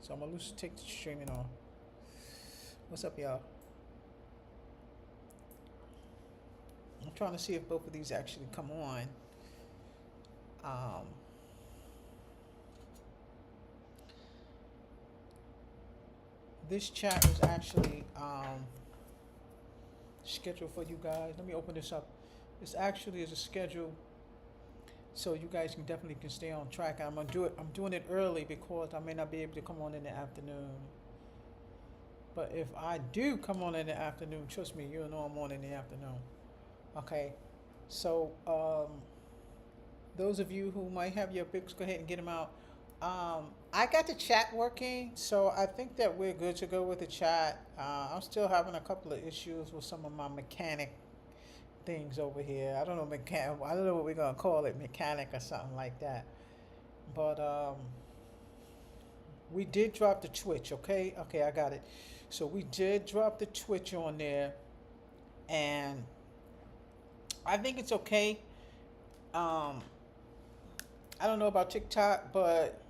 So I'm gonna take the streaming off. What's up, y'all? I'm trying to see if both of these actually come on. Um, this chat is actually scheduled for you guys. Let me open this up. This actually is a schedule, so you guys can stay on track. I'm gonna do it. I'm doing it early because I may not be able to come on in the afternoon. But if I do come on in the afternoon, trust me, you'll know I'm on in the afternoon. Okay. So those of you who might have your picks, go ahead and get them out. I got the chat working, so I think that we're good to go with the chat. I'm still having a couple of issues with some of my mechanic things over here. I don't know mechanic. I don't know what we're gonna call it, mechanic or something like that. But we did drop the Twitch. Okay, okay, I got it. So we did drop the Twitch on there, and I think it's okay. Um, I don't know about TikTok, but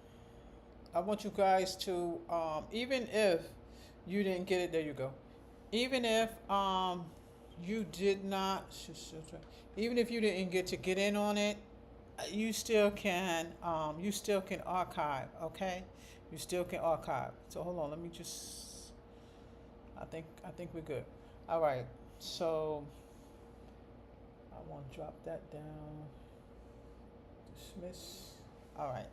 I want you guys to, even if you didn't get it, there you go. Even if you did not, even if you didn't get in on it, you still can archive, okay? You still can archive. So hold on, let me just, I think we're good. All right, so I want to drop that down. Dismiss. All right.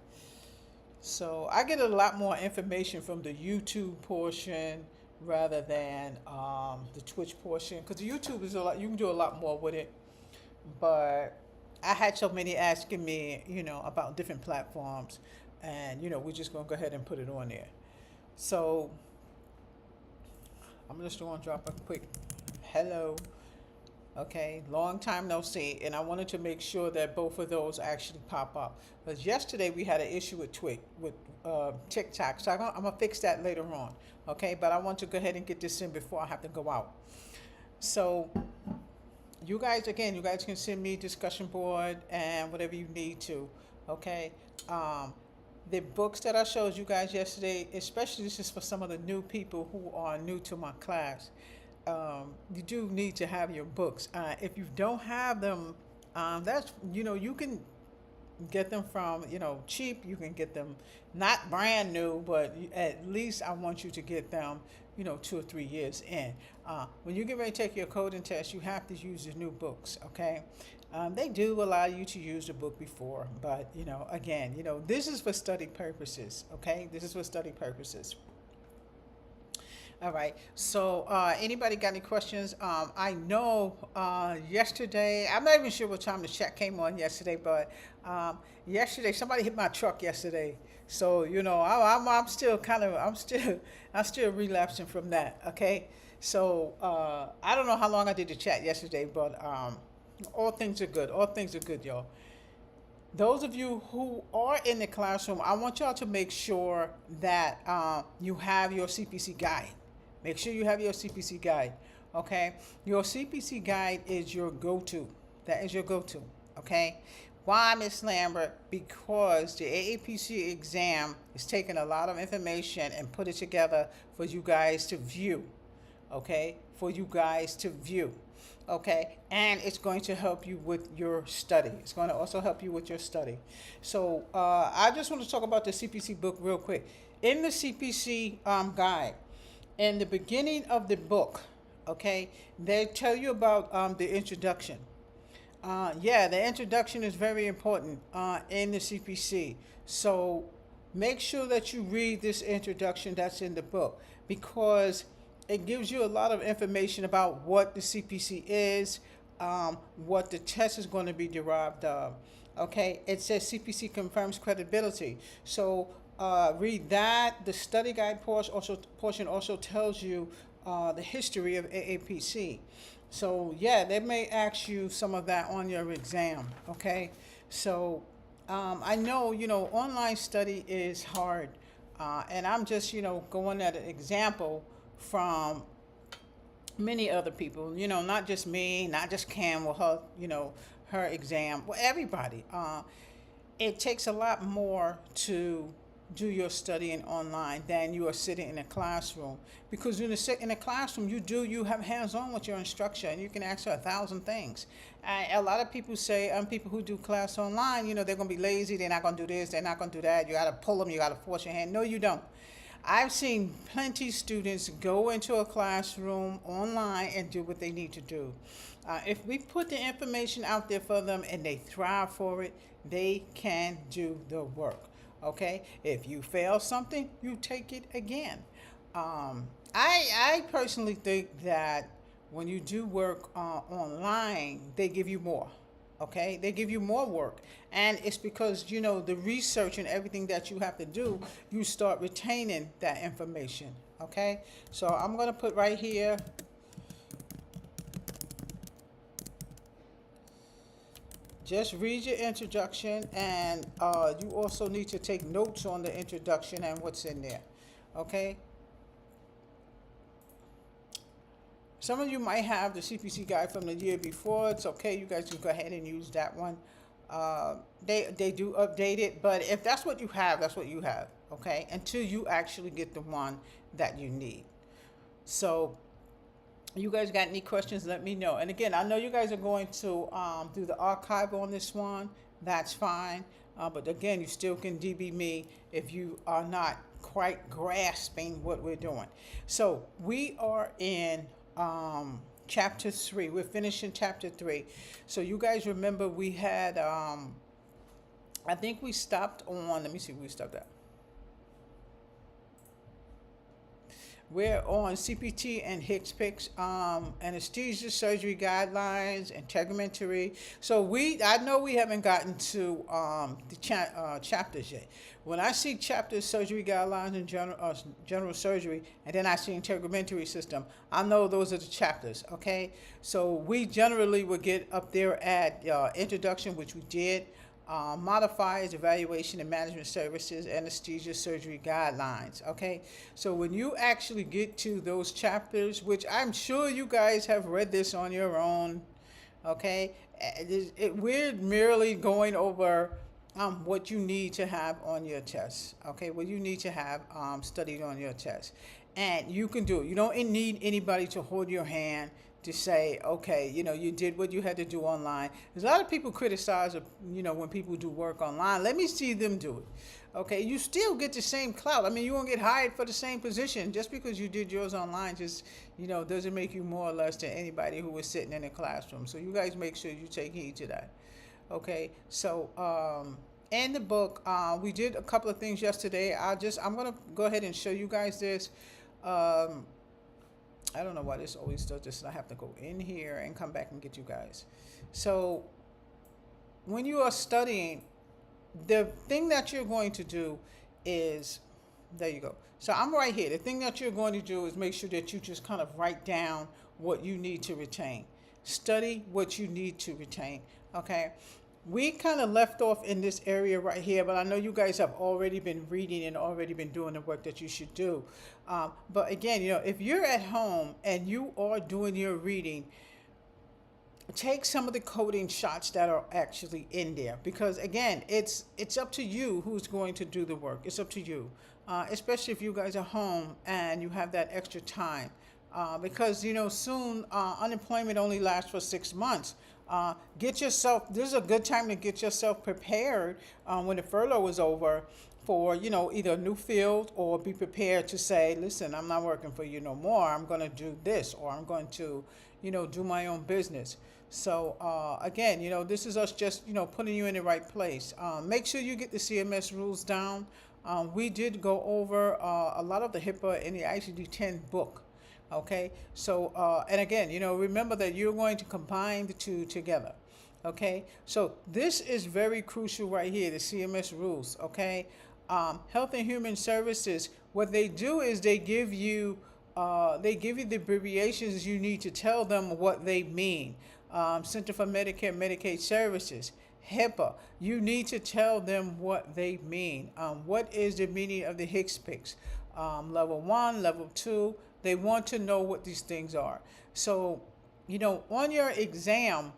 So I get a lot more information from the YouTube portion rather than the Twitch portion, because the YouTube is a lot. You can do a lot more with it, but I had so many asking me, about different platforms, and we're just gonna go ahead and put it on there. So I'm just gonna drop a quick hello. Okay, long time no see, and I wanted to make sure that both of those actually pop up. Because yesterday we had an issue with TikTok, so I'm gonna fix that later on. Okay, but I want to go ahead and get this in before I have to go out. So, you guys can send me discussion board and whatever you need to. Okay, the books that I showed you guys yesterday, especially this is for some of the new people who are new to my class. You do need to have your books. If you don't have them, that's you can get them from cheap. You can get them not brand new, but at least I want you to get them 2 or 3 years in. When you get ready to take your coding test, you have to use the new books. Okay, they do allow you to use the book before, but again, this is for study purposes. Okay, this is for study purposes. All right. So, anybody got any questions? I know yesterday, I'm not even sure what time the chat came on yesterday, but yesterday somebody hit my truck yesterday. So, I'm still I'm still relapsing from that. Okay. So, I don't know how long I did the chat yesterday, but all things are good. All things are good, y'all. Those of you who are in the classroom, I want y'all to make sure that you have your CPC guide. Make sure you have your CPC guide, okay? Your CPC guide is your go-to. That is your go-to, okay? Why, Miss Lambert? Because the AAPC exam is taking a lot of information and put it together for you guys to view, okay? For you guys to view, okay? And it's going to help you with your study. It's going to also help you with your study. So I just want to talk about the CPC book real quick. In the CPC guide, in the beginning of the book, okay, they tell you about the introduction. The introduction is very important in the CPC. So make sure that you read this introduction that's in the book, because it gives you a lot of information about what the CPC is, what the test is going to be derived of. Okay, it says CPC confirms credibility. So read that. The study guide portion also tells you the history of AAPC. So they may ask you some of that on your exam. Okay, so I know online study is hard, and I'm just going at an example from many other people. Not just me, not just Cam with her her exam. Well, everybody. It takes a lot more to do your studying online than you are sitting in a classroom. Because when you sit in a classroom, you have hands-on with your instructor, and you can ask her 1,000 things. And a lot of people say, people who do class online, they're going to be lazy, they're not going to do this, they're not going to do that, you got to pull them, you got to force your hand. No, you don't. I've seen plenty students go into a classroom online and do what they need to do. If we put the information out there for them and they thrive for it, they can do the work. Okay? If you fail something, you take it again. I personally think that when you do work online, they give you more. Okay, they give you more work, and it's because the research and everything that you have to do, you start retaining that information. Okay, so I'm going to put right here, just read your introduction, and you also need to take notes on the introduction and what's in there. Okay, some of you might have the CPC guide from the year before. It's okay. You guys can go ahead and use that one. They do update it, but if that's what you have, that's what you have. Okay, until you actually get the one that you need. So, you guys got any questions? Let me know. And again, I know you guys are going to do the archive on this one. That's fine. But again, you still can DB me if you are not quite grasping what we're doing. So we are in chapter 3. We're finishing chapter 3. So you guys remember we had, I think we stopped on, let me see where we stopped at. We're on CPT and HCPCS, anesthesia, surgery guidelines, integumentary. So I know we haven't gotten to the chapters yet. When I see chapters, surgery guidelines, and general surgery, and then I see integumentary system, I know those are the chapters, okay? So we generally would get up there at introduction, which we did. Modifiers, evaluation and management services, anesthesia, surgery guidelines. Okay, so when you actually get to those chapters, which I'm sure you guys have read this on your own, okay, we're merely going over what you need to have on your test. Okay, what you need to have studied on your test, and you can do it. You don't need anybody to hold your hand to say, okay, you did what you had to do online. There's a lot of people criticize, when people do work online. Let me see them do it. Okay, you still get the same clout. I mean, you won't get hired for the same position just because you did yours online. Just, doesn't make you more or less than anybody who was sitting in a classroom. So you guys make sure you take heed to that. Okay, so in the book, we did a couple of things yesterday. I'm gonna go ahead and show you guys this. I don't know why this always does this. I have to go in here and come back and get you guys. So when you are studying, the thing that you're going to do is, there you go. So I'm right here. The thing that you're going to do is make sure that you just kind of write down what you need to retain. Study what you need to retain, okay? We kind of left off in this area right here, but I know you guys have already been reading and already been doing the work that you should do. But again, if you're at home and you are doing your reading, take some of the coding shots that are actually in there, because again, it's up to you who's going to do the work. It's up to you, especially if you guys are home and you have that extra time. Because soon unemployment only lasts for 6 months. This is a good time to get yourself prepared when the furlough is over for either a new field, or be prepared to say, listen, I'm not working for you no more. I'm going to do this, or I'm going to do my own business. So again, this is us just putting you in the right place. Make sure you get the CMS rules down. We did go over a lot of the HIPAA in the ICD-10 book. Okay, so and again, remember that you're going to combine the two together. Okay, so this is very crucial right here, the CMS rules. Okay, Health and Human Services, what they do is they give you the abbreviations you need to tell them what they mean. Center for Medicare and Medicaid Services, HIPAA, you need to tell them what they mean. What is the meaning of the HCPCS? Level 1, level 2, they want to know what these things are. So, on your exam,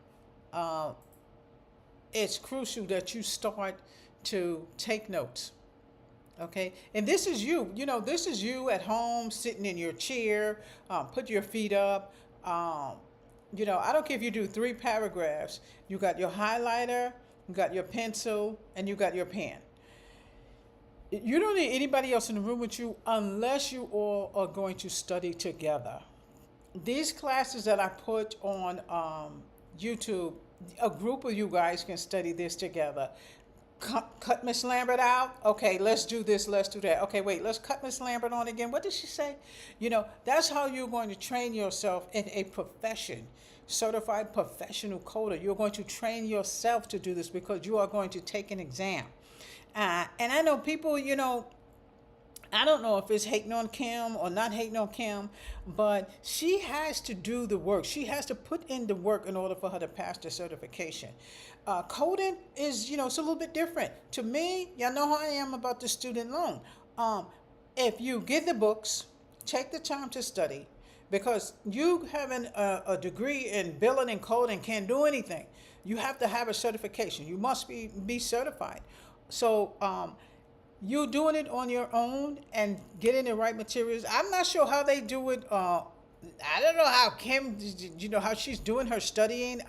it's crucial that you start to take notes. Okay, and this is you. This is you at home sitting in your chair. Put your feet up. Um, I don't care if you do 3 paragraphs. You got your highlighter, you got your pencil, and you got your pen. You don't need anybody else in the room with you unless you all are going to study together. These classes that I put on YouTube, a group of you guys can study this together. Cut Miss Lambert out. Okay, let's do this, let's do that. Okay, wait, let's cut Miss Lambert on again. What did she say? That's how you're going to train yourself in a profession. Certified professional coder. You're going to train yourself to do this because you are going to take an exam. And I know people, I don't know if it's hating on Kim or not hating on Kim, but she has to do the work. She has to put in the work in order for her to pass the certification. Coding is, it's a little bit different. To me, y'all know how I am about the student loan. If you get the books, take the time to study, because you having a degree in billing and coding can't do anything. You have to have a certification. You must be certified. So you doing it on your own and getting the right materials. I'm not sure how they do it. I don't know how Kim, how she's doing her studying.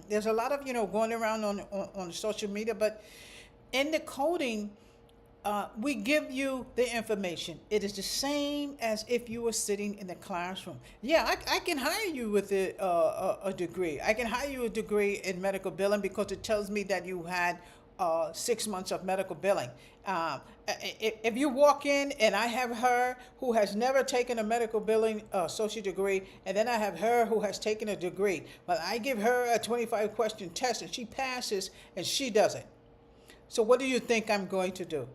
There's a lot of, going around on social media, but in the coding, we give you the information. It is the same as if you were sitting in the classroom. Yeah, I can hire you with a degree. I can hire you a degree in medical billing because it tells me that you had 6 months of medical billing. If you walk in and I have her who has never taken a medical billing associate degree, and then I have her who has taken a degree, but I give her a 25-question test and she passes and she doesn't. So what do you think I'm going to do?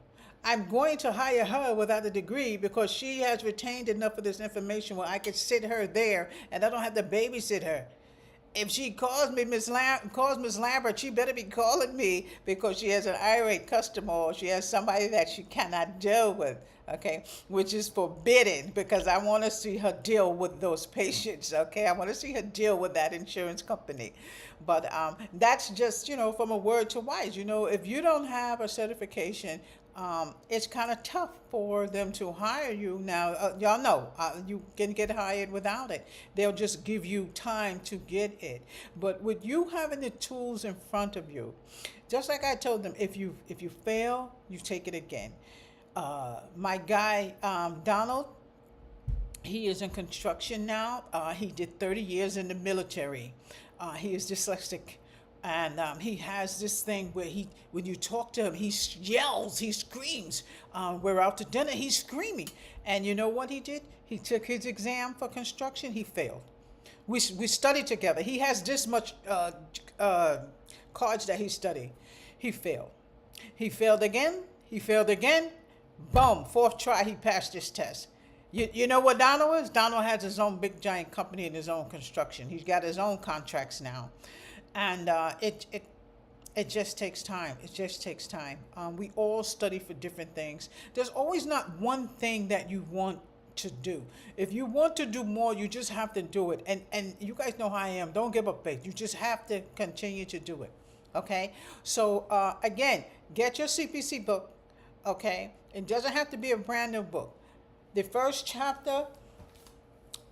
I'm going to hire her without a degree because she has retained enough of this information where I can sit her there and I don't have to babysit her. If she calls Miss Lambert, she better be calling me because she has an irate customer or she has somebody that she cannot deal with, okay? Which is forbidden because I want to see her deal with those patients, okay? I want to see her deal with that insurance company. But that's just, from a word to wise. If you don't have a certification, it's kind of tough for them to hire you. Now, y'all know you can get hired without it. They'll just give you time to get it. But with you having the tools in front of you, just like I told them, if you fail, you take it again. My guy, Donald, he is in construction now. He did 30 years in the military. He is dyslexic. And he has this thing where when you talk to him, he yells, he screams. We're out to dinner, he's screaming. And you know what he did? He took his exam for construction, he failed. We studied together. He has this much cards that he studied. He failed. He failed again, boom, 4th try, he passed this test. You know what Donald is? Donald has his own big giant company and his own construction. He's got his own contracts now. And it just takes time. It just takes time. We all study for different things. There's always not one thing that you want to do. If you want to do more, you just have to do it. And you guys know how I am. Don't give up faith. You just have to continue to do it. Okay? So, again, get your CPC book. Okay? It doesn't have to be a brand new book. The first chapter,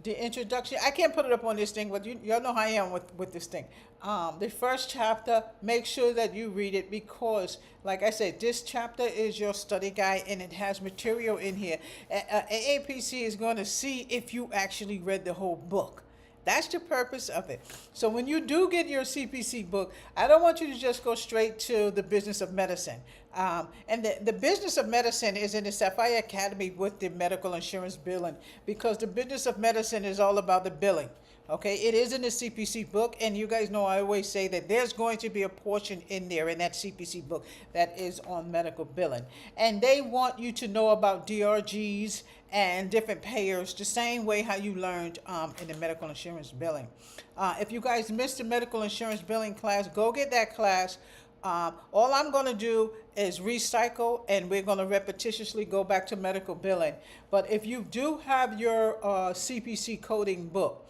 the introduction, I can't put it up on this thing, but y'all know how I am with this thing. The first chapter, make sure that you read it because, like I said, this chapter is your study guide and it has material in here. AAPC is going to see if you actually read the whole book. That's the purpose of it. So when you do get your CPC book, I don't want you to just go straight to the business of medicine. And the business of medicine is in the Sapphire Academy with the medical insurance billing because the business of medicine is all about the billing. Okay, it is in the CPC book, and you guys know I always say that there's going to be a portion in there in that CPC book that is on medical billing. And they want you to know about DRGs and different payers the same way how you learned in the medical insurance billing. If you guys missed the medical insurance billing class, go get that class. All I'm going to do is recycle, and we're going to repetitiously go back to medical billing. But if you do have your CPC coding book,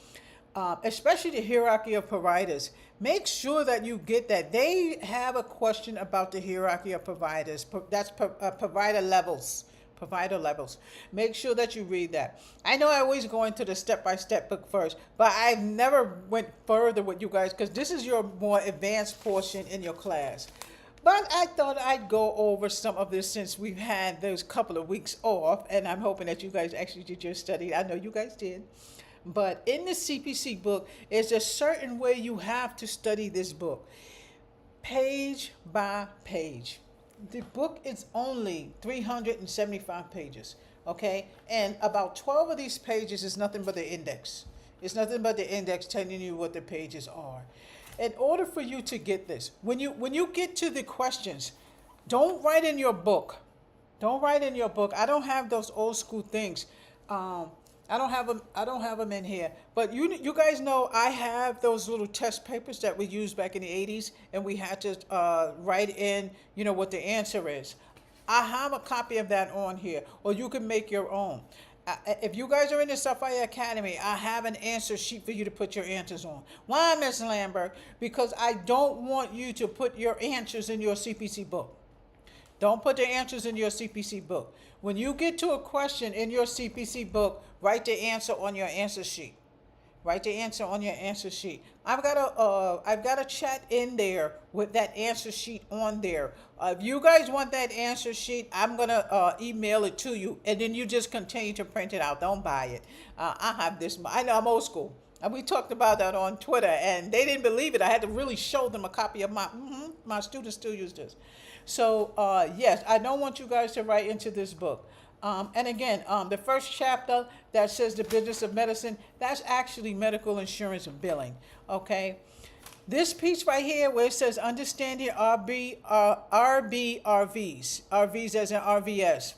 especially the hierarchy of providers, make sure that you get that. They have a question about the hierarchy of providers. That's provider levels. provider levels. Make sure that you read that. I know I always go into the step-by-step book first, but I've never went further with you guys because this is your more advanced portion in your class. But I thought I'd go over some of this since we've had those couple of weeks off, and I'm hoping that you guys actually did your study. I know you guys did. But in the CPC book, there's a certain way you have to study this book, page by page. The book is only 375 pages, okay? And about 12 of these pages is nothing but the index. It's nothing but the index telling you what the pages are. In order for you to get this, when you get to the questions, don't write in your book. Don't write in your book. I don't have those old school things. I don't have them in here. But you guys know I have those little test papers that we used back in the 80s, and we had to write in, what the answer is. I have a copy of that on here, or you can make your own. If you guys are in the Sapphire Academy, I have an answer sheet for you to put your answers on. Why, Miss Lambert? Because I don't want you to put your answers in your CPC book. Don't put the answers in your CPC book. When you get to a question in your CPC book, write the answer on your answer sheet. Write the answer on your answer sheet. I've got a chat in there with that answer sheet on there. If you guys want that answer sheet, I'm gonna email it to you, and then you just continue to print it out. Don't buy it. I have this. I know I'm old school, and we talked about that on Twitter, and they didn't believe it. I had to really show them a copy of my students still use this. So yes, I don't want you guys to write into this book. And again, the first chapter that says the business of medicine, that's actually medical insurance and billing, okay? This piece right here where it says understanding RVs, RVs as in RVS,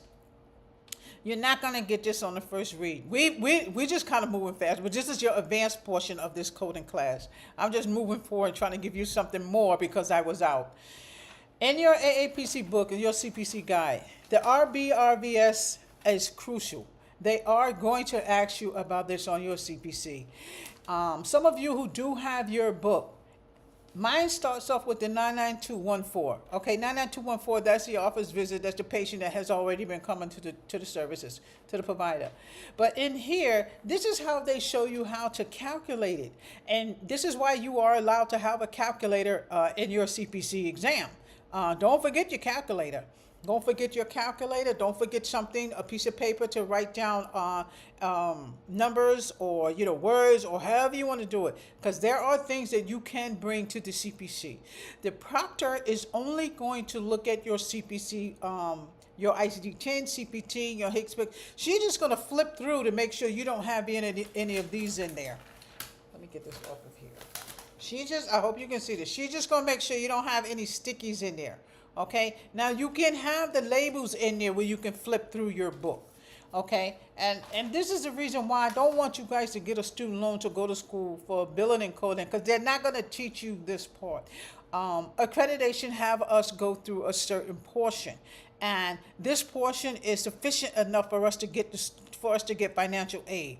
you're not going to get this on the first read. We're just kind of moving fast, but this is your advanced portion of this coding class. I'm just moving forward trying to give you something more because I was out. In your AAPC book and your CPC guide, the RVS is crucial. They are going to ask you about this on your CPC. Some of you who do have your book, mine starts off with the 99214. Okay, 99214, that's the office visit. That's the patient that has already been coming to the services, to the provider. But in here, this is how they show you how to calculate it. And this is why you are allowed to have a calculator in your CPC exam. Don't forget your calculator. Don't forget your calculator. Don't forget a piece of paper to write down numbers or words or however you want to do it. Because there are things that you can bring to the CPC. The proctor is only going to look at your CPC, your ICD-10, CPT, your HCPC. She's just going to flip through to make sure you don't have any of these in there. Let me get this off of here. I hope you can see this. She's just going to make sure you don't have any stickies in there. Okay? Now, you can have the labels in there where you can flip through your book. Okay? And this is the reason why I don't want you guys to get a student loan to go to school for billing and coding, because they're not going to teach you this part. Accreditation have us go through a certain portion. And this portion is sufficient enough for us to get financial aid.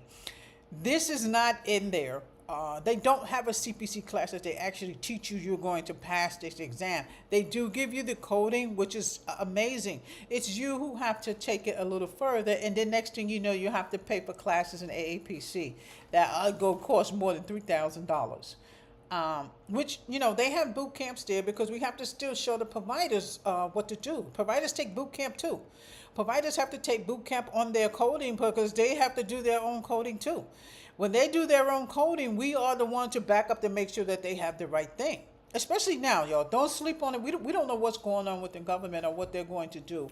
This is not in there. They don't have a CPC class that they actually teach you you're going to pass this exam. They do give you the coding, which is amazing. It's you who have to take it a little further, and then next thing you know, you have to pay for classes in AAPC that cost more than $3,000. Which, they have boot camps there because we have to still show the providers what to do. Providers take boot camp too. Providers have to take boot camp on their coding because they have to do their own coding too. When they do their own coding, we are the ones to back up to make sure that they have the right thing. Especially now, y'all. Don't sleep on it. We don't know what's going on with the government or what they're going to do.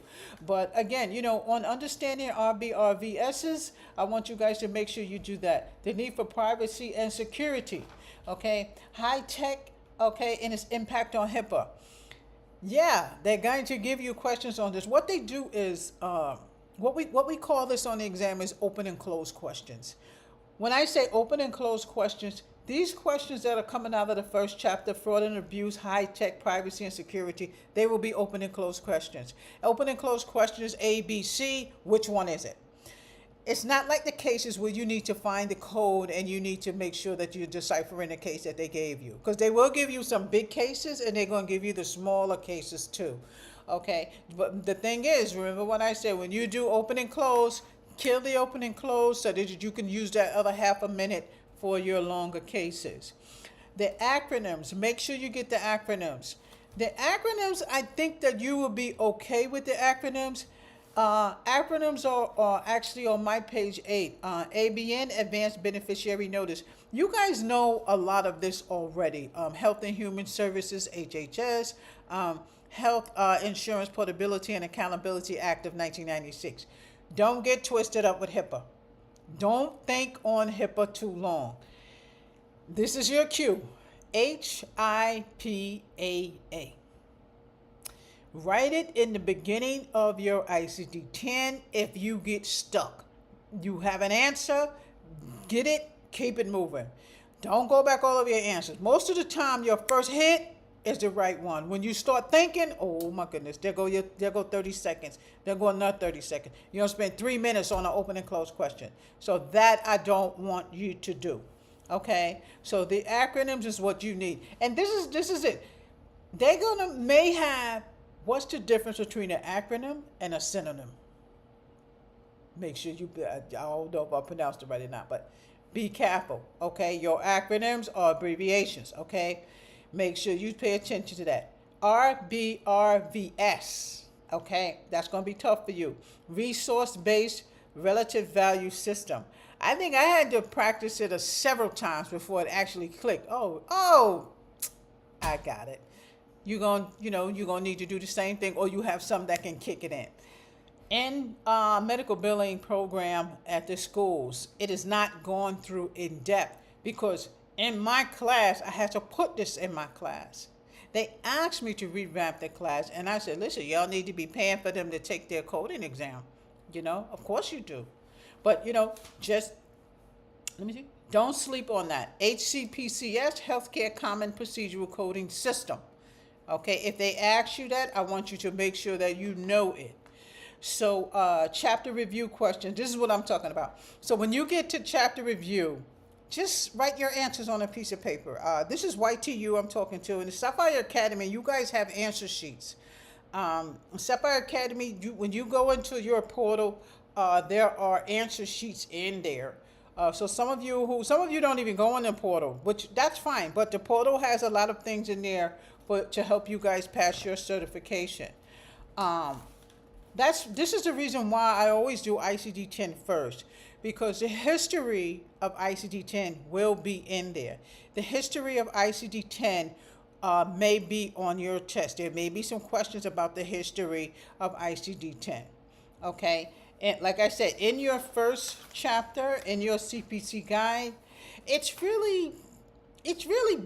But again, on understanding RVSs, I want you guys to make sure you do that. The need for privacy and security. Okay? High tech, okay, and its impact on HIPAA. Yeah, they're going to give you questions on this. What they do is, what we call this on the exam is open and closed questions. When I say open and closed questions, these questions that are coming out of the first chapter, fraud and abuse, high tech, privacy and security, they will be open and closed questions. Open and closed questions, A, B, C, which one is it? It's not like the cases where you need to find the code and you need to make sure that you're deciphering the case that they gave you. Because they will give you some big cases and they're going to give you the smaller cases too. Okay, but the thing is, remember what I said, when you do open and close, kill the open and close so that you can use that other half a minute for your longer cases. The acronyms, make sure you get the acronyms. The acronyms, I think that you will be okay with the acronyms. Acronyms are actually on my page 8. ABN, Advanced Beneficiary Notice. You guys know a lot of this already. Health and Human Services, HHS, Health Insurance Portability and Accountability Act of 1996. Don't get twisted up with HIPAA. Don't think on HIPAA too long. This is your cue. HIPAA. Write it in the beginning of your ICD-10 if you get stuck. You have an answer, get it, keep it moving. Don't go back all over your answers. Most of the time, your first hit is the right one. When you start thinking, oh my goodness, there go 30 seconds. There go another 30 seconds. You're going to spend 3 minutes on an open and close question. So that I don't want you to do. Okay? So the acronyms is what you need. And this is it. They're going to may have, what's the difference between an acronym and a synonym? Make sure you, I don't know if I pronounced it right or not, but be careful, okay? Your acronyms are abbreviations, okay? Make sure you pay attention to that. RBRVS, okay? That's going to be tough for you. Resource-based relative value system. I think I had to practice it several times before it actually clicked. Oh, I got it. You're going to need to do the same thing, or you have some that can kick it in. In medical billing program at the schools, it is not gone through in depth because in my class, I had to put this in my class. They asked me to revamp the class, and I said, listen, y'all need to be paying for them to take their coding exam. Of course you do. But, just, let me see, don't sleep on that. HCPCS, Healthcare Common Procedural Coding System. Okay, if they ask you that, I want you to make sure that you know it. So chapter review questions, this is what I'm talking about. So when you get to chapter review, just write your answers on a piece of paper. This is YTU I'm talking to. In the Sapphire Academy, you guys have answer sheets. Sapphire Academy, when you go into your portal, there are answer sheets in there. So some of you don't even go in the portal, which that's fine. But the portal has a lot of things in there to help you guys pass your certification. This is the reason why I always do ICD-10 first, because the history of ICD-10 will be in there. The history of ICD-10 may be on your test. There may be some questions about the history of ICD-10. Okay, and like I said, in your first chapter in your CPC guide, it's really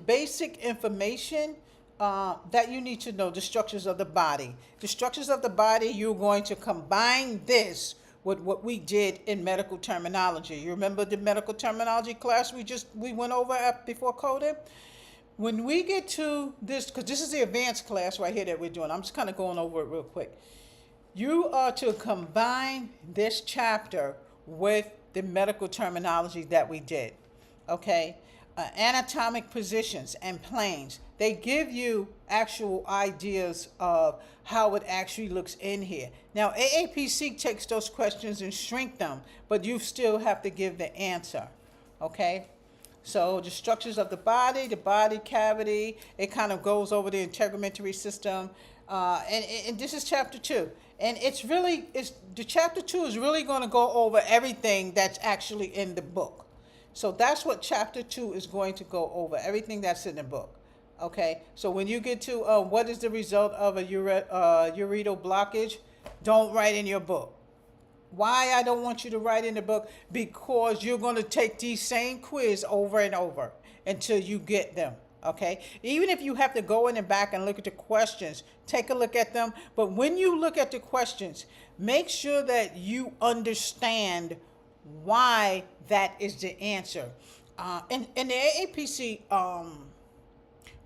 basic information that you need to know. The structures of the body. The structures of the body, you're going to combine this with what we did in medical terminology. You remember the medical terminology class we went over before coding? When we get to this, because this is the advanced class right here that we're doing, I'm just kind of going over it real quick. You are to combine this chapter with the medical terminology that we did, okay? Anatomic positions and planes. They give you actual ideas of how it actually looks in here. Now, AAPC takes those questions and shrink them, but you still have to give the answer, okay? So the structures of the body cavity, it kind of goes over the integumentary system, and this is chapter 2. And the chapter 2 is really going to go over everything that's actually in the book. So that's what chapter 2 is going to go over, everything that's in the book. Okay, so when you get to what is the result of a ureteral blockage, don't write in your book. Why I don't want you to write in the book? Because you're going to take these same quiz over and over until you get them. Okay, even if you have to go in and back and look at the questions, take a look at them. But when you look at the questions, make sure that you understand why that is the answer. In the AAPC,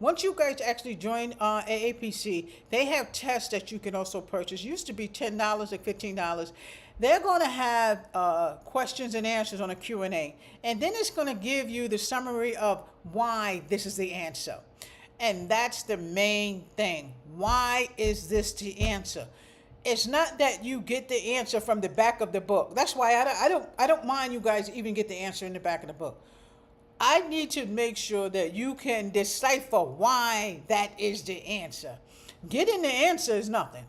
once you guys actually join AAPC, they have tests that you can also purchase. Used to be $10, like $15. They're going to have questions and answers on a Q&A. And then it's going to give you the summary of why this is the answer. And that's the main thing. Why is this the answer? It's not that you get the answer from the back of the book. That's why I don't mind you guys even get the answer in the back of the book. I need to make sure that you can decipher why that is the answer. Getting the answer is nothing.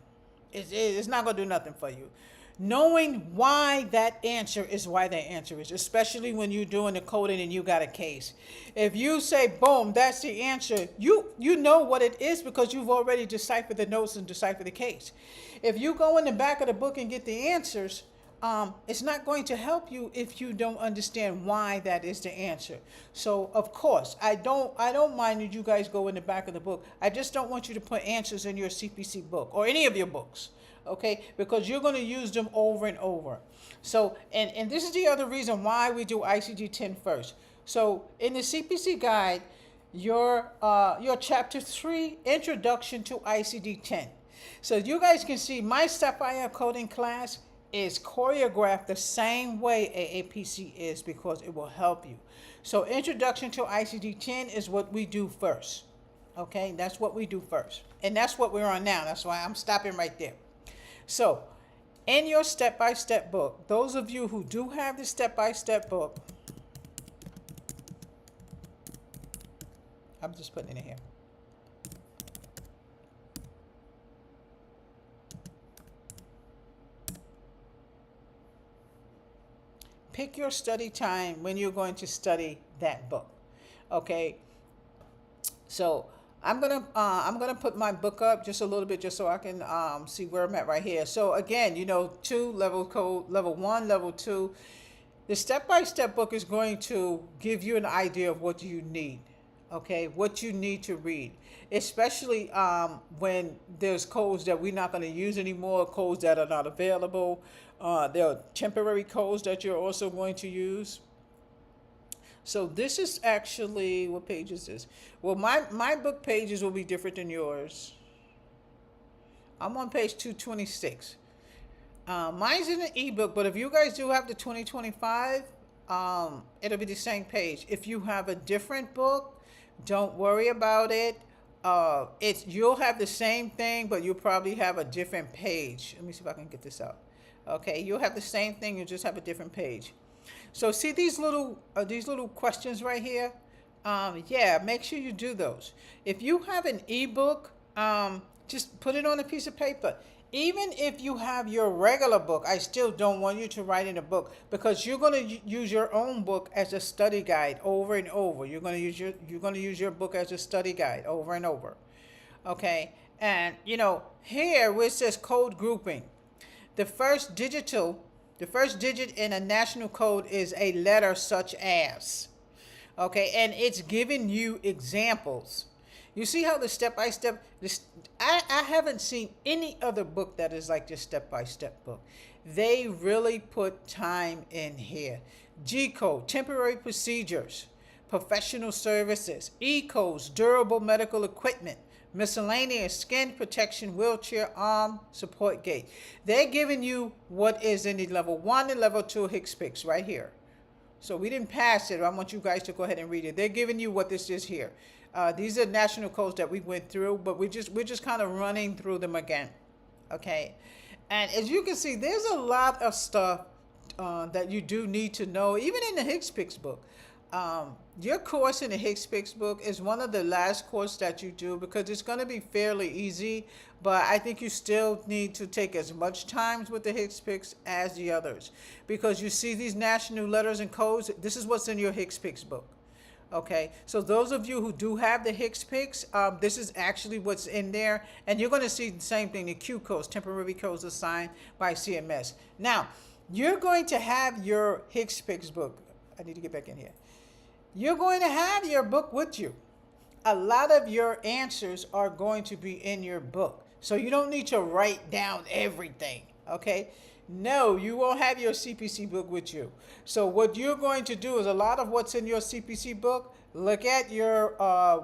It's not going to do nothing for you. Knowing why that answer is why that answer is, especially when you're doing the coding and you got a case. If you say, boom, that's the answer, you know what it is because you've already deciphered the notes and deciphered the case. If you go in the back of the book and get the answers, it's not going to help you if you don't understand why that is the answer. So, of course, I don't mind that you guys go in the back of the book. I just don't want you to put answers in your CPC book or any of your books, okay? Because you're going to use them over and over. So, and this is the other reason why we do ICD-10 first. So, in the CPC guide, your chapter 3, Introduction to ICD-10. So, you guys can see my Sapphire coding class is choreographed the same way AAPC is because it will help you. So Introduction to ICD-10 is what we do first. Okay, that's what we do first. And that's what we're on now. That's why I'm stopping right there. So in your step-by-step book, those of you who do have the step-by-step book, I'm just putting it in here. Pick your study time when you're going to study that book. Okay. So I'm gonna put my book up just a little bit just so I can see where I'm at right here. So again, you know, 2 level code, level 1, level 2. The step-by-step book is going to give you an idea of what you need. Okay, what you need to read, especially when there's codes that we're not going to use anymore, codes that are not available. There are temporary codes that you're also going to use. So this is actually, what page is this? Well, my book pages will be different than yours. I'm on page 226. Mine's in an ebook, but if you guys do have the 2025, it'll be the same page. If you have a different book, don't worry about it. You'll have the same thing, but you'll probably have a different page. Let me see if I can get this out. Okay, you'll have the same thing, you just have a different page. So see these little questions right here? Yeah, make sure you do those. If you have an ebook, just put it on a piece of paper. Even if you have your regular book, I still don't want you to write in a book because you're going to use your own book as a study guide over and over. You're going to use your book as a study guide over and over. Okay? And you know, here where it says code grouping, the first digit in a national code is a letter such as. Okay? And it's giving you examples. You see how the step-by-step, I haven't seen any other book that is like this step-by-step book. They really put time in here. G code, temporary procedures, professional services, E codes, durable medical equipment, miscellaneous, skin protection, wheelchair, arm, support gate. They're giving you what is in the level 1 and level 2 HCPCS right here. So we didn't pass it. I want you guys to go ahead and read it. They're giving you what this is here. These are national codes that we went through, but we're just kind of running through them again. Okay. And as you can see, there's a lot of stuff that you do need to know, even in the HCPCS book. Your course in the HCPCS book is one of the last courses that you do because it's going to be fairly easy, but I think you still need to take as much time with the HCPCS as the others because you see these national letters and codes. This is what's in your HCPCS book. Okay, so those of you who do have the HCPCS, this is actually what's in there, and you're going to see the same thing, the Q codes, temporary codes assigned by CMS. Now, you're going to have your HCPCS book. I need to get back in here. You're going to have your book with you. A lot of your answers are going to be in your book, so you don't need to write down everything, okay? No, you won't have your CPC book with you. So what you're going to do is a lot of what's in your CPC book, look at your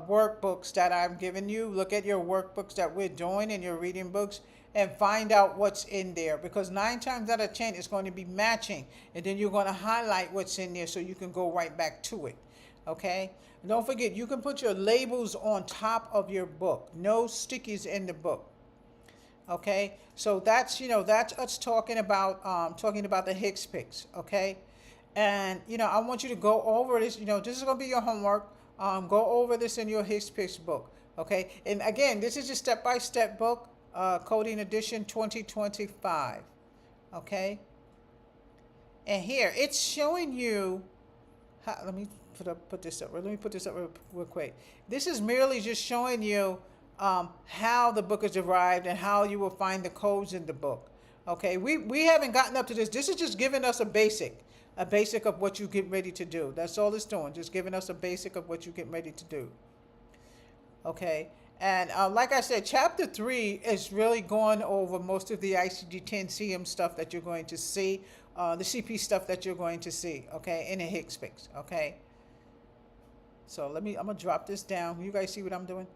workbooks that I'm giving you, look at your workbooks that we're doing in your reading books, and find out what's in there. Because 9 times out of 10, it's going to be matching. And then you're going to highlight what's in there so you can go right back to it. Okay? And don't forget, you can put your labels on top of your book. No stickies in the book. Okay? So that's, that's us talking about the Hicks picks. Okay? And, I want you to go over this. This is going to be your homework. Go over this in your Hicks picks book. Okay? And again, this is your step-by-step book, Coding Edition 2025. Okay? And here, it's showing you, let me put this up. Let me put this up real quick. This is merely just showing you how the book is derived and how you will find the codes in the book. Okay, we haven't gotten up to this. This is just giving us a basic of what you get ready to do. That's all it's doing, just giving us a basic of what you get ready to do. Okay, and like I said, chapter 3 is really going over most of the ICD-10 CM stuff that you're going to see, the CP stuff that you're going to see, okay, in the Hicks picks, okay. So I'm gonna drop this down. You guys see what I'm doing?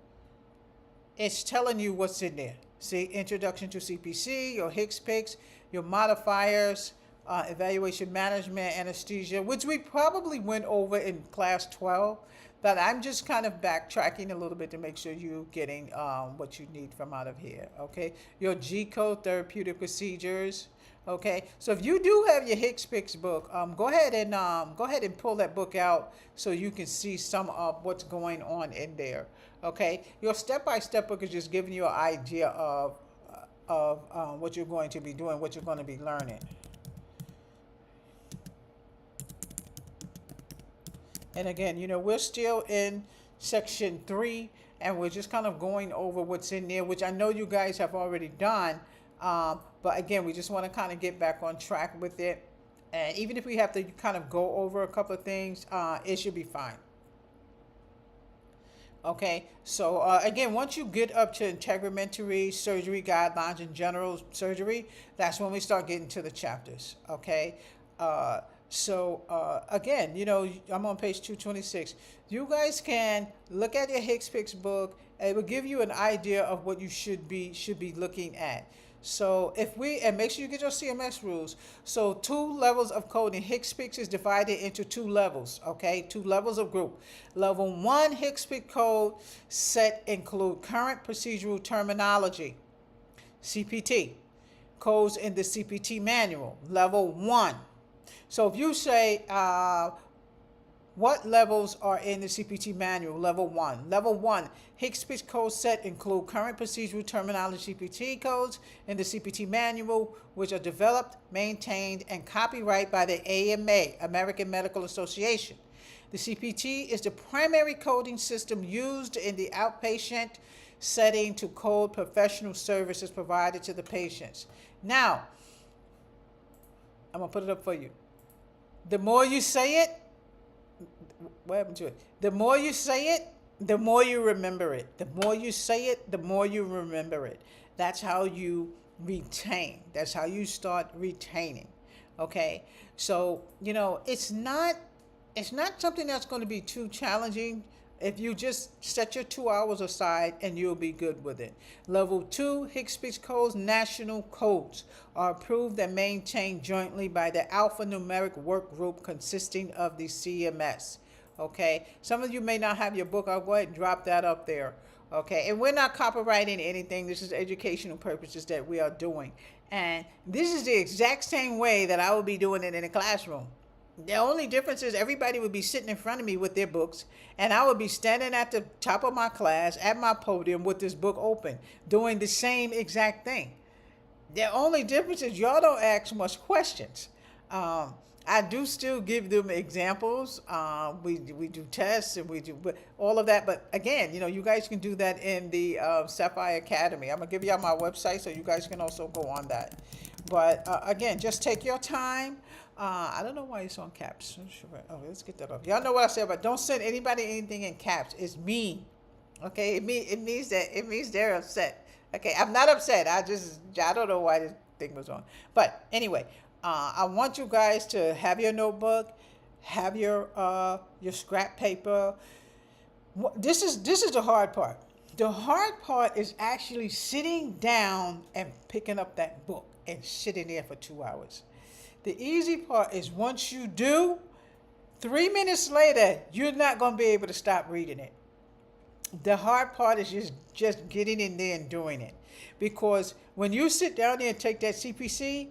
It's telling you what's in there. See, introduction to CPC, your Hicks picks, your modifiers, evaluation management, anesthesia, which we probably went over in class 12, but I'm just kind of backtracking a little bit to make sure you're getting what you need from out of here, okay? Your G-code therapeutic procedures, okay? So if you do have your Hicks picks book, go ahead and pull that book out so you can see some of what's going on in there, okay? Your step-by-step book is just giving you an idea of what you're going to be doing, what you're going to be learning. And again, we're still in section 3, and we're just kind of going over what's in there, which I know you guys have already done. But again, we just want to kind of get back on track with it. And even if we have to kind of go over a couple of things, it should be fine. Okay, so again, once you get up to integumentary surgery guidelines and general surgery, that's when we start getting to the chapters. Okay. Again, I'm on page 226. You guys can look at your Hicks picks book. It will give you an idea of what you should be looking at. So and make sure you get your CMS rules. So 2 levels of coding. Hicks picks is divided into 2 levels, okay? 2 levels of group. Level 1 Hicks pick code set include current procedural terminology, CPT, codes in the CPT manual, level 1. So if you say, what levels are in the CPT manual? Level 1. Level 1, Hicks picks code set include current procedural terminology CPT codes in the CPT manual, which are developed, maintained, and copyrighted by the AMA, American Medical Association. The CPT is the primary coding system used in the outpatient setting to code professional services provided to the patients. Now, I'm going to put it up for you. The more you say it, what happened to it? The more you say it, the more you remember it. The more you say it, the more you remember it. That's how you retain. That's how you start retaining. Okay? So, it's not something that's going to be too challenging if you just set your 2 hours aside, and you'll be good with it. Level 2, Hicks picks codes, national codes are approved and maintained jointly by the alphanumeric work group consisting of the CMS. Okay, some of you may not have your book. I'll go ahead and drop that up there. Okay, and we're not copyrighting anything. This is educational purposes that we are doing. And this is the exact same way that I would be doing it in a classroom. The only difference is everybody would be sitting in front of me with their books, and I would be standing at the top of my class at my podium with this book open, doing the same exact thing. The only difference is y'all don't ask much questions. I do still give them examples. We do tests, and we do all of that. But again, you guys can do that in the Sapphire Academy. I'm going to give y'all my website so you guys can also go on that. But again, just take your time. I don't know why it's on caps. Oh, let's get that off. Y'all know what I said, but don't send anybody anything in caps. It's me. Okay? It means they're upset. Okay? I'm not upset. I don't know why this thing was on. But anyway, I want you guys to have your notebook, have your scrap paper. This is the hard part. The hard part is actually sitting down and picking up that book and sitting there for 2 hours. The easy part is once you do, 3 minutes later, you're not going to be able to stop reading it. The hard part is just getting in there and doing it. Because when you sit down there and take that CPC,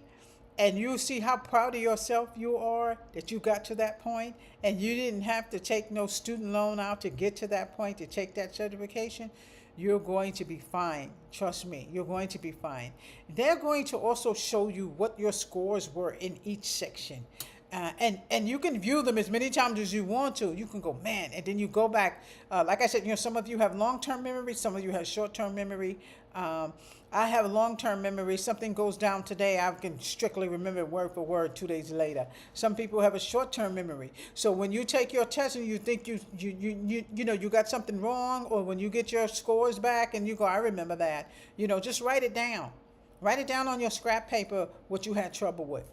and you see how proud of yourself you are that you got to that point, and you didn't have to take no student loan out to get to that point to take that certification, you're going to be fine. Trust me, you're going to be fine. They're going to also show you what your scores were in each section. And you can view them as many times as you want to. You can go, man, and then you go back. Like I said, some of you have long-term memory, some of you have short-term memory. I have long-term memory. Something goes down today, I can strictly remember it word for word 2 days later. Some people have a short-term memory. So when you take your test and you think you got something wrong, or when you get your scores back and you go, I remember that, just write it down. Write it down on your scrap paper what you had trouble with.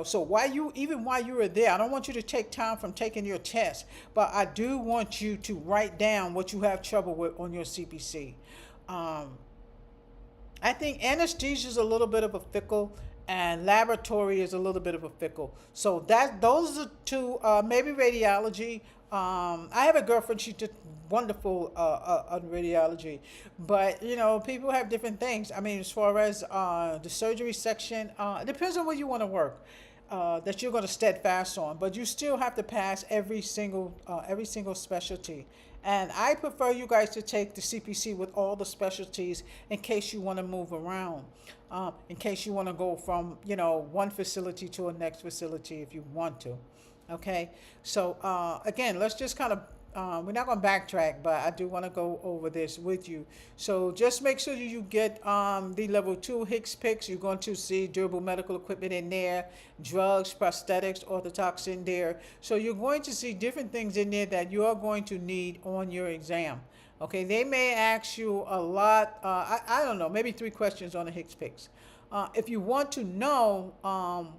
So even while you were there, I don't want you to take time from taking your test, but I do want you to write down what you have trouble with on your CPC. I think anesthesia is a little bit of a fickle, and laboratory is a little bit of a fickle. So those are two, maybe radiology. I have a girlfriend, she did wonderful on radiology, but people have different things. I mean, as far as the surgery section, it depends on where you want to work, that you're going to steadfast on, but you still have to pass every single specialty. And I prefer you guys to take the CPC with all the specialties in case you want to move around, in case you want to go from one facility to a next facility if you want to. Okay, so again, let's just kind of, we're not going to backtrack, but I do want to go over this with you. So just make sure you get the level 2 HICS picks. You're going to see durable medical equipment in there, drugs, prosthetics, orthotox in there. So you're going to see different things in there that you are going to need on your exam. Okay, they may ask you a lot, I don't know, maybe 3 questions on the HICS picks. If you want to know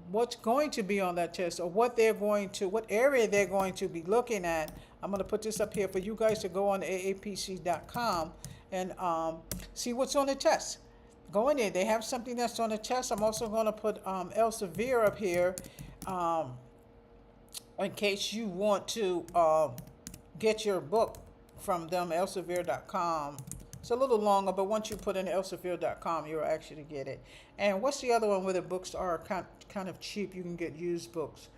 what's going to be on that test, or what area they're going to be looking at, I'm going to put this up here for you guys to go on AAPC.com and see what's on the test. Go in there. They have something that's on the test. I'm also going to put Elsevier up here in case you want to get your book from them, Elsevier.com. It's a little longer, but once you put in Elsevier.com, you'll actually get it. And what's the other one where the books are kind of cheap? You can get used books.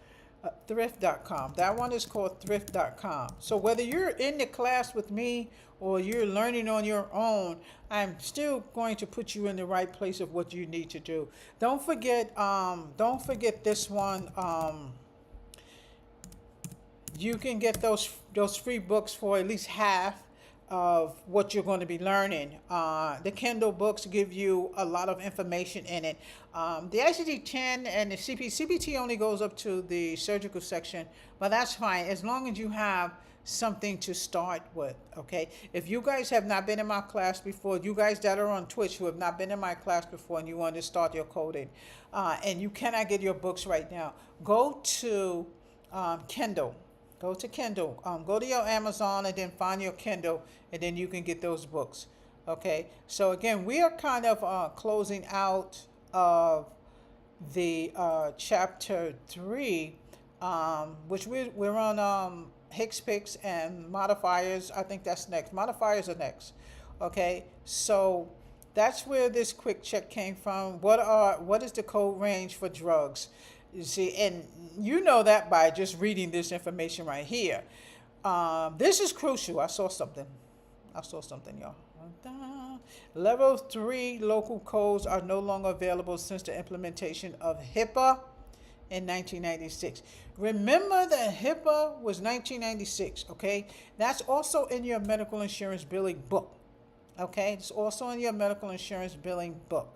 Thrift.com. That one is called Thrift.com. So whether you're in the class with me or you're learning on your own, I'm still going to put you in the right place of what you need to do. Don't forget this one. You can get those free books for at least half of what you're going to be learning. The Kindle books give you a lot of information in it. The ICD-10 and the CPT only goes up to the surgical section, but that's fine as long as you have something to start with. Okay, if you guys have not been in my class before, you guys that are on Twitch who have not been in my class before and you want to start your coding, and you cannot get your books right now, go to Kindle. Go to Kindle. Go to your Amazon and then find your Kindle, and then you can get those books. Okay. So again, we are kind of closing out of the chapter 3, which we're on HICS picks and modifiers. I think that's next. Modifiers are next. Okay. So that's where this quick check came from. What is the code range for drugs? You see, and you know that by just reading this information right here. This is crucial. I saw something, y'all. Level 3 local codes are no longer available since the implementation of HIPAA in 1996. Remember that HIPAA was 1996, okay? That's also in your medical insurance billing book, okay? It's also in your medical insurance billing book,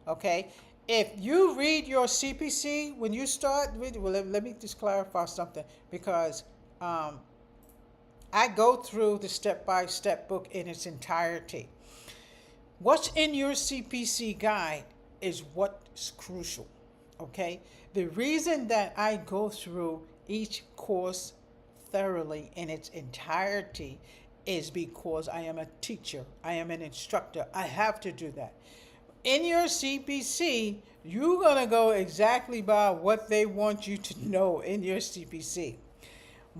okay? If you read your CPC, when you start reading, well, let me just clarify something, because I go through the step-by-step book in its entirety. What's in your CPC guide is what's crucial, okay? The reason that I go through each course thoroughly in its entirety is because I am a teacher. I am an instructor. I have to do that. In your CPC, you're going to go exactly by what they want you to know in your CPC.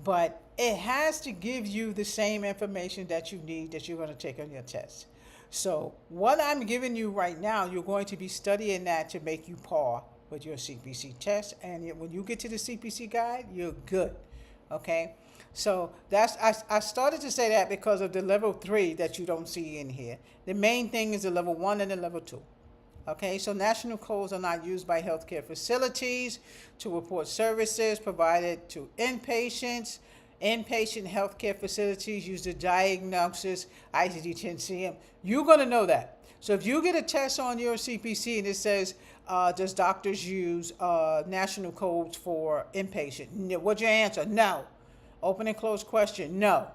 but it has to give you the same information that you need that you're going to take on your test. So what I'm giving you right now, you're going to be studying that to make you par with your CPC test. And when you get to the CPC guide, you're good. Okay? So I started to say that because of the level 3 that you don't see in here. The main thing is the level 1 and the level 2. Okay, so national codes are not used by healthcare facilities to report services provided to inpatients. Inpatient healthcare facilities use the diagnosis ICD-10-CM. You're going to know that. So if you get a test on your CPC and it says, does doctors use national codes for inpatient? What's your answer? No. Open and closed question, no.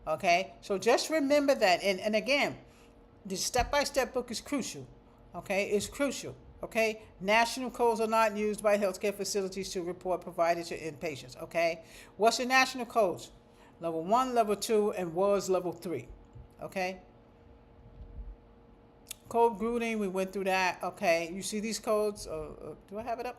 Okay, so just remember that. And again, the step-by-step book is crucial. Okay, it's crucial. Okay, national codes are not used by healthcare facilities to report provided to inpatients. Okay, what's the national codes? Level 1, level 2, and was level 3. Okay, code grouping, we went through that. Okay, you see these codes? Do I have it up?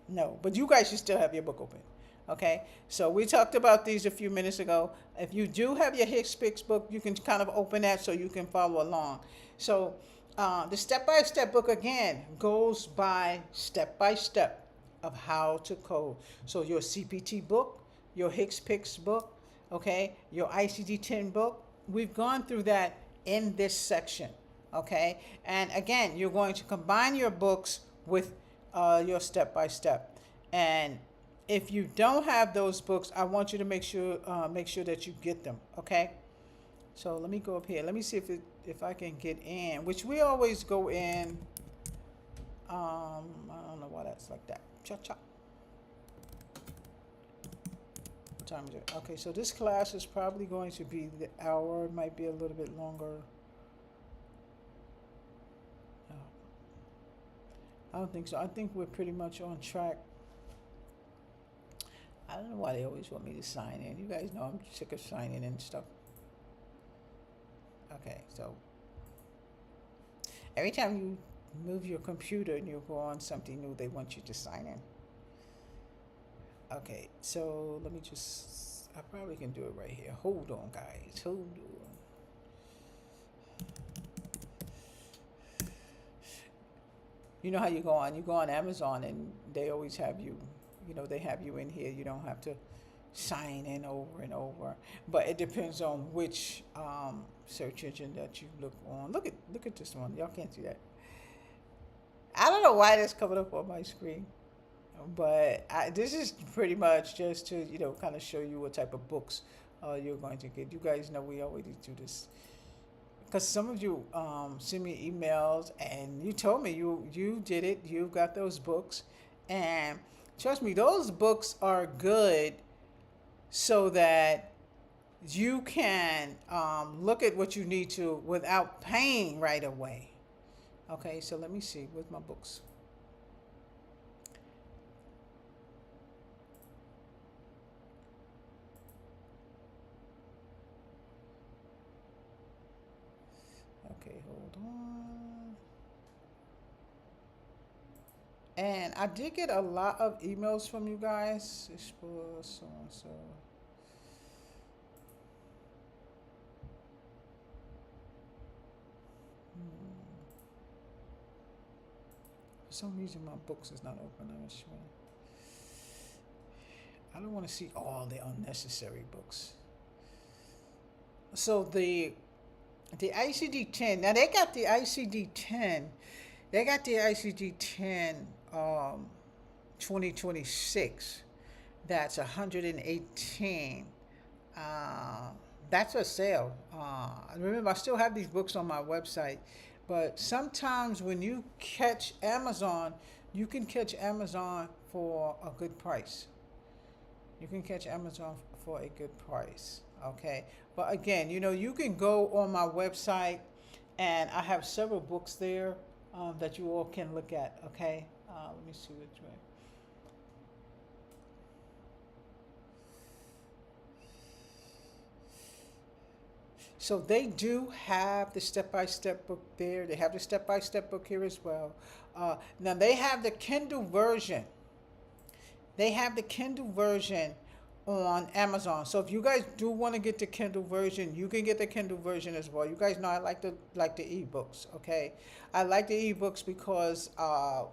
No, but you guys should still have your book open. Okay, so we talked about these a few minutes ago. If you do have your HCPCS book, you can kind of open that so you can follow along. So the step-by-step book, again, goes by step-by-step of how to code. So your CPT book, your HCPCS book, okay, your ICD-10 book, we've gone through that in this section, okay? And again, you're going to combine your books with your step-by-step. And if you don't have those books, I want you to make sure that you get them, okay? So let me go up here. Let me see if I can get in, which we always go in. I don't know why that's like that. Cha-cha. What time is it? Okay, so this class is probably going to be the hour. It might be a little bit longer. No. I don't think so. I think we're pretty much on track. I don't know why they always want me to sign in. You guys know I'm sick of signing in and stuff. Okay, so every time you move your computer and you go on something new, they want you to sign in. Okay, so let me I probably can do it right here. Hold on, guys. Hold on. You know how you go on Amazon and they always have you, they have you in here. You don't have to sign in over and over, but it depends on which search engine that you look on. Look at this one. Y'all can't see that. I don't know why that's coming up on my screen, but this is pretty much just to kind of show you what type of books you're going to get. You guys know we always do this because some of you send me emails and you told me you did it. You got those books, and trust me, those books are good so that you can look at what you need to without paying right away. Okay, so let me see. Where's my books? Okay, hold on. And I did get a lot of emails from you guys. So and so. For some reason, my books is not open. I don't want to see all the unnecessary books. So the ICD-10. Now they got the ICD-10. They got the ICD-10 2026. That's 118. That's a sale. Remember, I still have these books on my website. But sometimes when you catch Amazon, you can catch Amazon for a good price. You can catch Amazon for a good price, okay? But again, you can go on my website, and I have several books there that you all can look at, okay? Let me see which way. So they do have the step-by-step book there. They have the step-by-step book here as well. Now they have the Kindle version. They have the Kindle version on Amazon. So if you guys do want to get the Kindle version, you can get the Kindle version as well. You guys know I like the ebooks, okay? I like the ebooks because I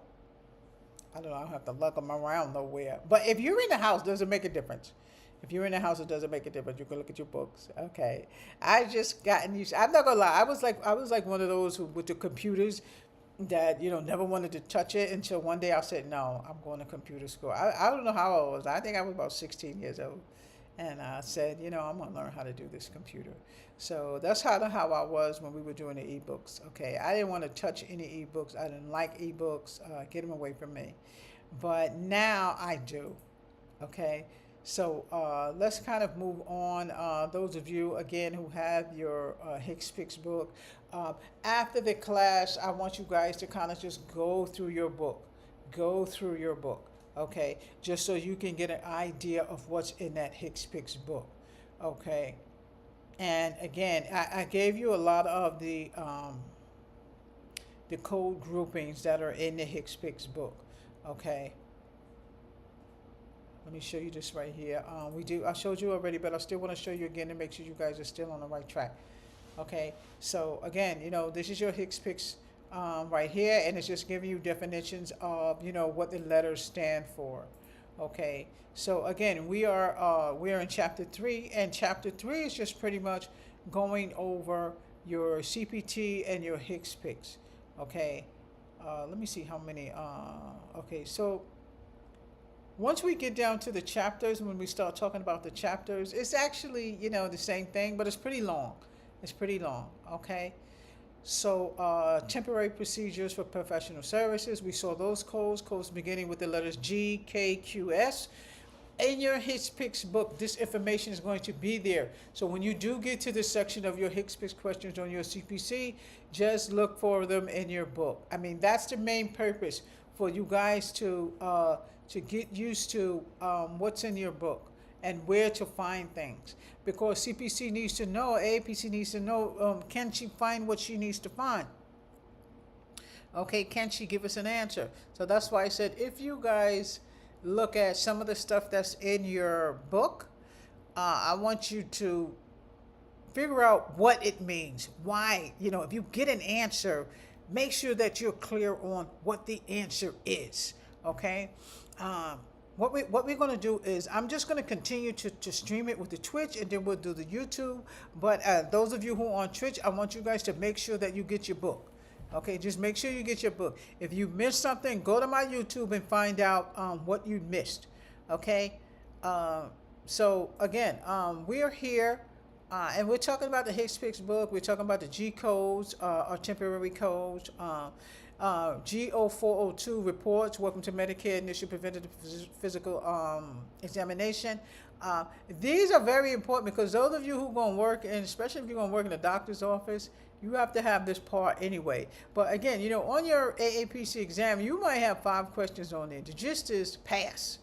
don't know, I don't have to lug them around nowhere. But if you're in the house, does it make a difference? If you're in the house, it doesn't make a difference. You can look at your books. Okay. I just gotten used. I'm not gonna lie. I was like one of those who with the computers that never wanted to touch it until one day I said, no, I'm going to computer school. I don't know how old I was. I think I was about 16 years old, and I said, I'm gonna learn how to do this computer. So that's how I was when we were doing the ebooks. Okay, I didn't want to touch any ebooks. I didn't like ebooks. Get them away from me. But now I do. Okay. So let's kind of move on. Those of you, again, who have your Hicks Picks book, after the class, I want you guys to kind of just go through your book. Go through your book, okay? Just so you can get an idea of what's in that Hicks Picks book, okay? And again, I gave you a lot of the code groupings that are in the Hicks Picks book, okay? Let me show you this right here. I showed you already, but I still want to show you again to make sure you guys are still on the right track. Okay, so again, this is your Hicks Picks right here, and it's just giving you definitions of, what the letters stand for. Okay, so again, we are in chapter 3, and chapter 3 is just pretty much going over your CPT and your Hicks Picks. Okay, let me see how many. Okay, so once we get down to the chapters, when we start talking about the chapters, it's actually, the same thing, but it's pretty long. It's pretty long, okay? So temporary procedures for professional services, we saw those codes beginning with the letters G, K, Q, S. In your Hicks Picks book, this information is going to be there. So when you do get to this section of your Hicks Picks questions on your CPC, just look for them in your book. I mean, that's the main purpose, for you guys to get used to what's in your book and where to find things. Because CPC needs to know, AAPC needs to know, can she find what she needs to find? Okay, can she give us an answer? So that's why I said, if you guys look at some of the stuff that's in your book, I want you to figure out what it means. Why, if you get an answer, make sure that you're clear on what the answer is, okay? What we're going to do is, I'm just going to continue to stream it with the Twitch, and then we'll do the YouTube. But those of you who are on Twitch, I want you guys to make sure that you get your book. Okay, just make sure you get your book. If you missed something, go to my YouTube and find out what you missed. Okay, so again, we are here. And we're talking about the Hicks Picks book. We're talking about the G codes, or temporary codes. GO402 reports. Welcome to Medicare Initial Preventative Physical Examination. These are very important because those of you who are going to work, and especially if you're going to work in a doctor's office, you have to have this part anyway. But again, on your AAPC exam, you might have 5 questions on there. The gist is pass.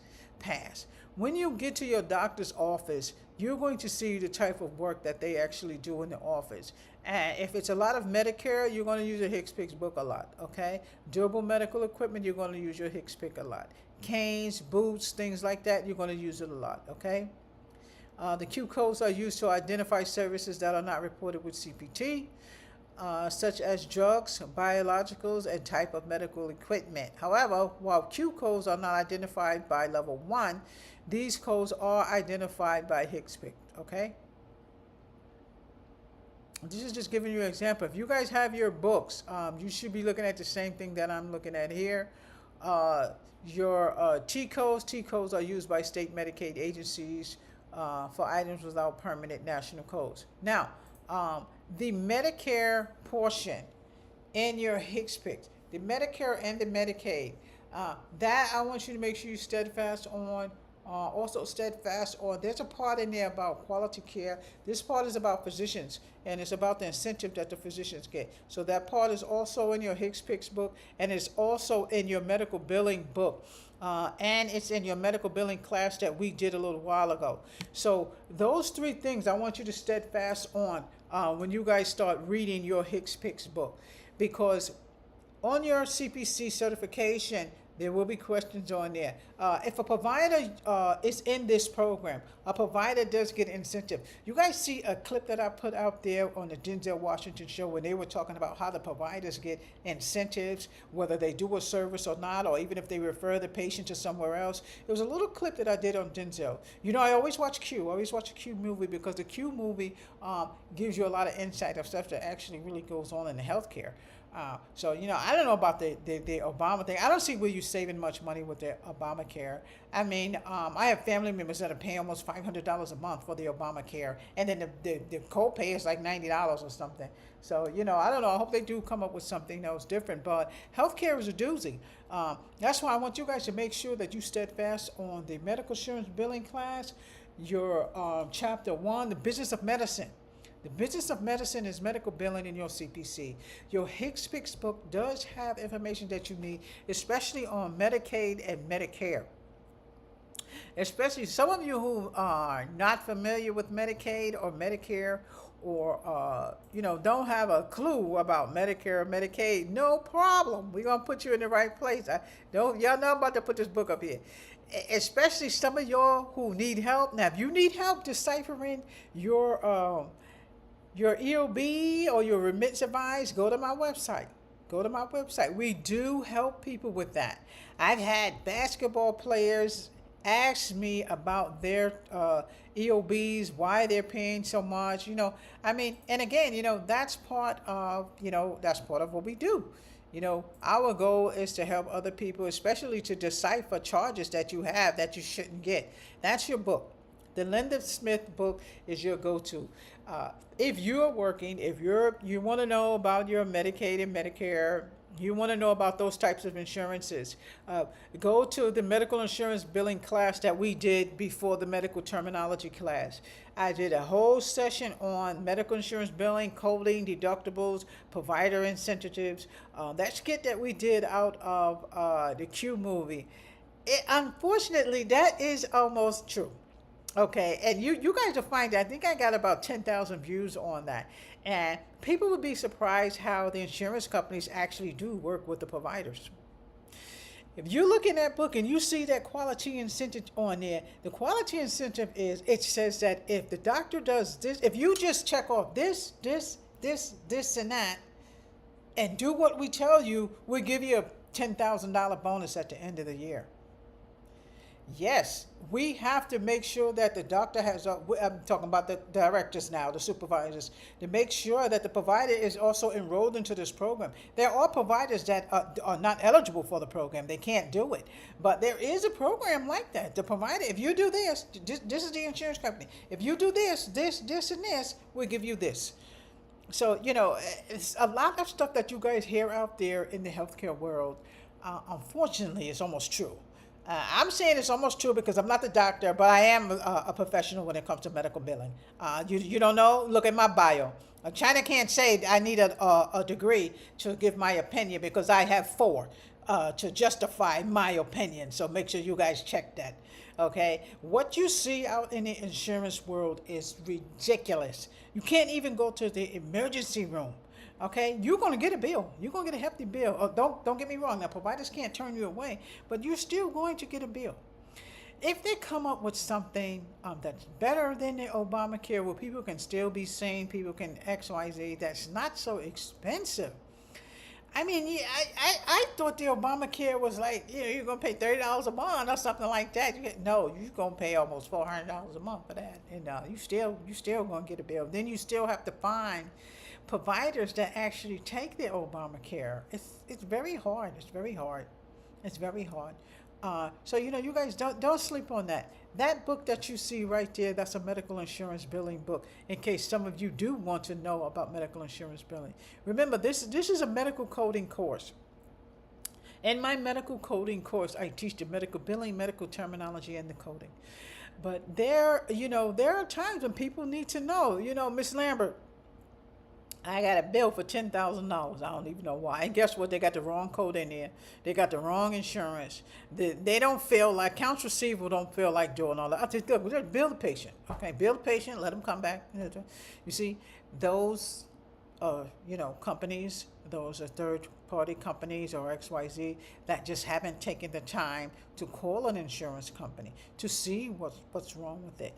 When you get to your doctor's office, you're going to see the type of work that they actually do in the office. And if it's a lot of Medicare, you're going to use your Hicks Picks book a lot, okay? Durable medical equipment, you're going to use your Hicks Pick a lot. Canes, boots, things like that, you're going to use it a lot, okay? The Q codes are used to identify services that are not reported with CPT, such as drugs, biologicals, and type of medical equipment. However, while Q codes are not identified by level 1, these codes are identified by Hicks Pick, okay? This is just giving you an example. If you guys have your books, you should be looking at the same thing that I'm looking at here. Your T codes are used by state Medicaid agencies for items without permanent national codes. Now, the Medicare portion in your Hicks Picks, the Medicare and the Medicaid, that I want you to make sure you steadfast on. Also steadfast on, there's a part in there about quality care. This part is about physicians, and it's about the incentive that the physicians get. So that part is also in your Hicks Picks book, and it's also in your medical billing book. And it's in your medical billing class that we did a little while ago. So those 3 things I want you to steadfast on when you guys start reading your Hicks Picks book. Because on your CPC certification, There will be questions on there. If a provider is in this program, a provider does get incentive. You guys see a clip that I put out there on the Denzel Washington show when they were talking about how the providers get incentives, whether they do a service or not, or even if they refer the patient to somewhere else. It was a little clip that I did on Denzel. You know, I always watch Q. I always watch a Q movie because the Q movie gives you a lot of insight of stuff that actually really goes on in the healthcare. So, you know, I don't know about the Obama thing. I don't see where you're saving much money with the Obamacare. I mean, I have family members that are paying almost $500 a month for the Obamacare, and then the copay is like $90 or something. So, you know, I don't know. I hope they do come up with something else different. But healthcare is a doozy. That's why I want you guys to make sure that you steadfast on the medical insurance billing class, your chapter 1, the business of medicine. The business of medicine is medical billing in your CPC. Your Hicks Picks book does have information that you need, especially on Medicaid and Medicare. Especially some of you who are not familiar with Medicaid or Medicare, or you know, don't have a clue about Medicare or Medicaid, no problem. We're gonna put you in the right place. Y'all know I'm about to put this book up here. Especially some of y'all who need help. Now, if you need help deciphering your EOB or your remittance advice, go to my website. Go to my website. We do help people with that. I've had basketball players ask me about their EOBs, why they're paying so much. You know, I mean, and again, you know, that's part of what we do. You know, our goal is to help other people, especially to decipher charges that you have that you shouldn't get. That's your book. The Linda Smith book is your go-to. If you're working, if you want to know about your Medicaid and Medicare, you want to know about those types of insurances, go to the medical insurance billing class that we did before the medical terminology class. I did a whole session on medical insurance billing, coding, deductibles, provider incentives. That skit that we did out of the Q movie, unfortunately, that is almost true. Okay, and you guys will find, I think I got about 10,000 views on that. And people would be surprised how the insurance companies actually do work with the providers. If you look in that book and you see that quality incentive on there, the quality incentive is, it says that if the doctor does this, if you just check off this, and that, and do what we tell you, we'll give you a $10,000 bonus at the end of the year. Yes, we have to make sure that the doctor has, I'm talking about the directors now, the supervisors, to make sure that the provider is also enrolled into this program. There are providers that are not eligible for the program. They can't do it. But there is a program like that. The provider, if you do this is the insurance company. If you do this, and this, we'll give you this. So, you know, it's a lot of stuff that you guys hear out there in the healthcare world. Unfortunately, it's almost true. I'm saying it's almost true because I'm not the doctor, but I am a professional when it comes to medical billing. You don't know? Look at my bio. China can't say I need a degree to give my opinion because I have 4 to justify my opinion. So make sure you guys check that. Okay? What you see out in the insurance world is ridiculous. You can't even go to the emergency room. Okay, you're going to get a bill. You're going to get a hefty bill. Don't get me wrong. Now, providers can't turn you away, but you're still going to get a bill. If they come up with something that's better than the Obamacare, where people can still be sane, people can X, Y, Z, that's not so expensive. I mean, yeah, I thought the Obamacare was like, you know, you're going to pay $30 a month or something like that. No, you're going to pay almost $400 a month for that. And you still going to get a bill. Then you still have to find providers that actually take the Obamacare. It's very hard. It's very hard. So, you know, you guys don't sleep on that. That book that you see right there, that's a medical insurance billing book, in case some of you do want to know about medical insurance billing. Remember, this is a medical coding course. In my medical coding course, I teach the medical billing, medical terminology, and the coding. But there are times when people need to know, you know, Miss Lambert, I got a bill for $10,000. I don't even know why. And guess what? They got the wrong code in there. They got the wrong insurance. They don't feel like, accounts receivable don't feel like doing all that. I just bill the patient. Okay, bill the patient, let them come back. You see, those companies, those are third party companies or XYZ that just haven't taken the time to call an insurance company to see what's wrong with it.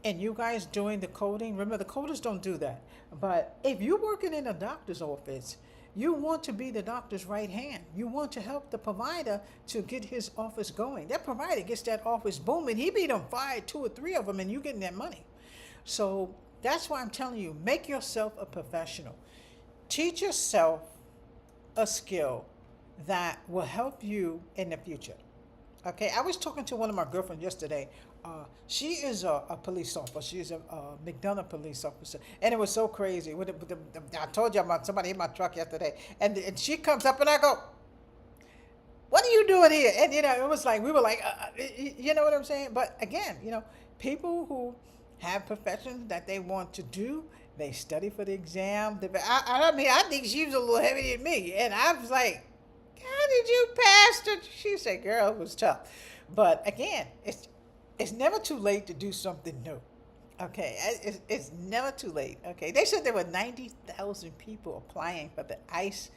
And you guys doing the coding, remember the coders don't do that. But if you're working in a doctor's office, you want to be the doctor's right hand. You want to help the provider to get his office going. That provider gets that office booming. He be done fired 2 or 3 of them and you getting that money. So that's why I'm telling you, make yourself a professional. Teach yourself a skill that will help you in the future. Okay, I was talking to one of my girlfriends yesterday. She is a police officer. She's a McDonough police officer, and it was so crazy. I told you about somebody hit my truck yesterday, and she comes up and I go, "What are you doing here?" And it was like we were like, you know what I'm saying? But again, people who have professions that they want to do, they study for the exam. I think she was a little heavier than me, and I was like, how did you pass it? She said, girl, it was tough. But again, it's never too late to do something new. Okay, it's never too late. Okay, they said there were 90,000 people applying for the ICE.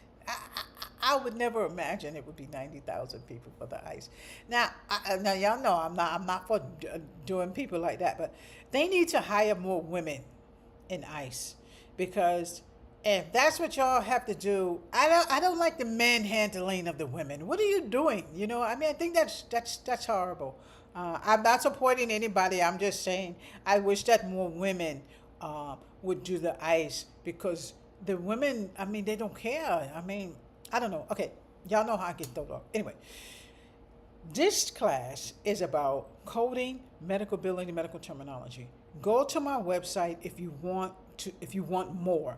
I would never imagine it would be 90,000 people for the ICE. Now y'all know I'm not for doing people like that, but they need to hire more women in ICE because if that's what y'all have to do, I don't like the manhandling of the women. What are you doing? I think that's horrible. I'm not supporting anybody. I'm just saying I wish that more women would do the ICE because the women, they don't care. I don't know. Okay, y'all know how I get thrown off. Anyway, this class is about coding, medical billing, and medical terminology. Go to my website if you want more.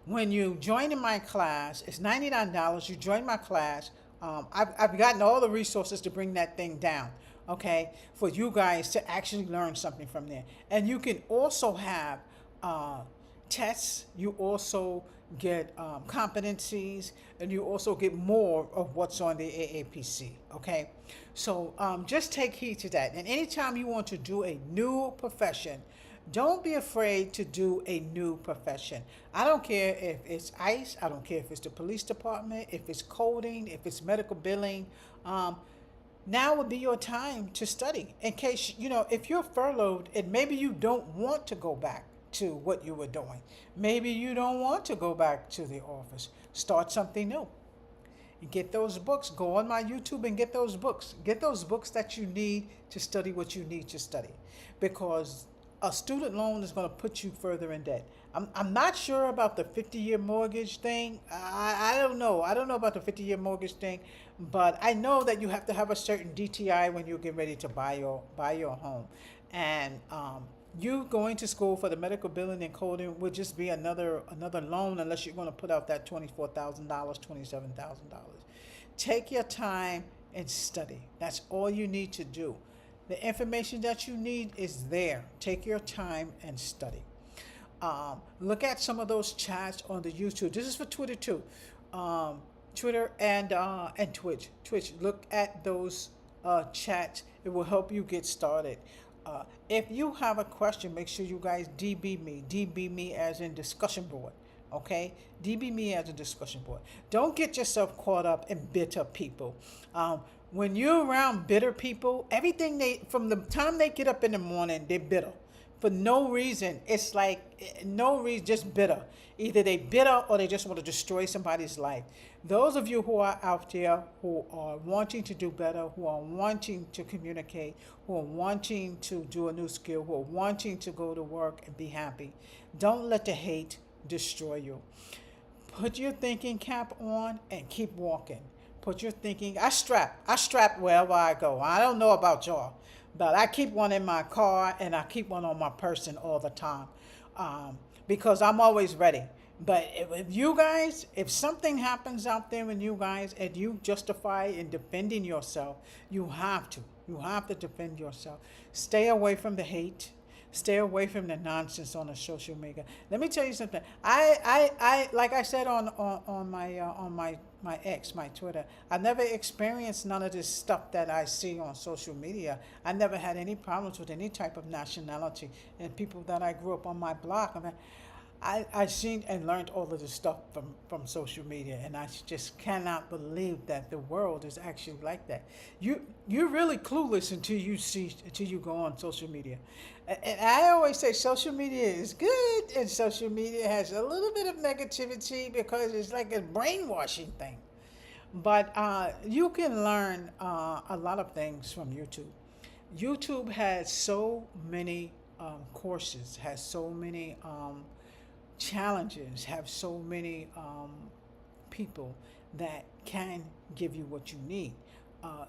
When you join in my class, it's $99. You join my class. I've gotten all the resources to bring that thing down, okay, for you guys to actually learn something from there. And you can also have tests. You also get competencies, and you also get more of what's on the AAPC, okay? So just take heed to that. And anytime you want to do a new profession, don't be afraid to do a new profession. I don't care if it's ICE, I don't care if it's the police department, if it's coding, if it's medical billing. Now would be your time to study in case, if you're furloughed and maybe you don't want to go back to what you were doing. Maybe you don't want to go back to the office. Start something new. Get those books. Go on my YouTube and get those books. Get those books that you need to study what you need to study. Because a student loan is going to put you further in debt. I'm not sure about the 50-year mortgage thing. I don't know. I don't know about the 50-year mortgage thing, but I know that you have to have a certain DTI when you get ready to buy your home. And you going to school for the medical billing and coding would just be another loan unless you're going to put out that $24,000, $27,000. Take your time and study. That's all you need to do. The information that you need is there. Take your time and study. Look at some of those chats on the YouTube. This is for Twitter too. Twitter and Twitch. Look at those chats. It will help you get started. If you have a question, make sure you guys DB me. DB me as in discussion board. Okay? DB me as a discussion board. Don't get yourself caught up in bitter people. When you're around bitter people, from the time they get up in the morning, they're bitter. For no reason. It's like no reason, just bitter. Either they bitter or they just want to destroy somebody's life. Those of you who are out there who are wanting to do better, who are wanting to communicate, who are wanting to do a new skill, who are wanting to go to work and be happy, don't let the hate destroy you. Put your thinking cap on and keep walking. Put your thinking, I strap wherever I go. I don't know about y'all, but I keep one in my car and I keep one on my person all the time because I'm always ready. But if something happens out there with you guys and you justify in defending yourself, you have to defend yourself. Stay away from the hate. Stay away from the nonsense on the social media. Let me tell you something. I like I said on my ex, my Twitter, I never experienced none of this stuff that I see on social media. I never had any problems with any type of nationality and people that I grew up on my block. I seen and learned all of this stuff from social media, and I just cannot believe that the world is actually like that. You're really clueless until you go on social media, and I always say social media is good, and social media has a little bit of negativity because it's like a brainwashing thing. But you can learn a lot of things from YouTube. YouTube has so many courses, has so many challenges, have so many people that can give you what you need.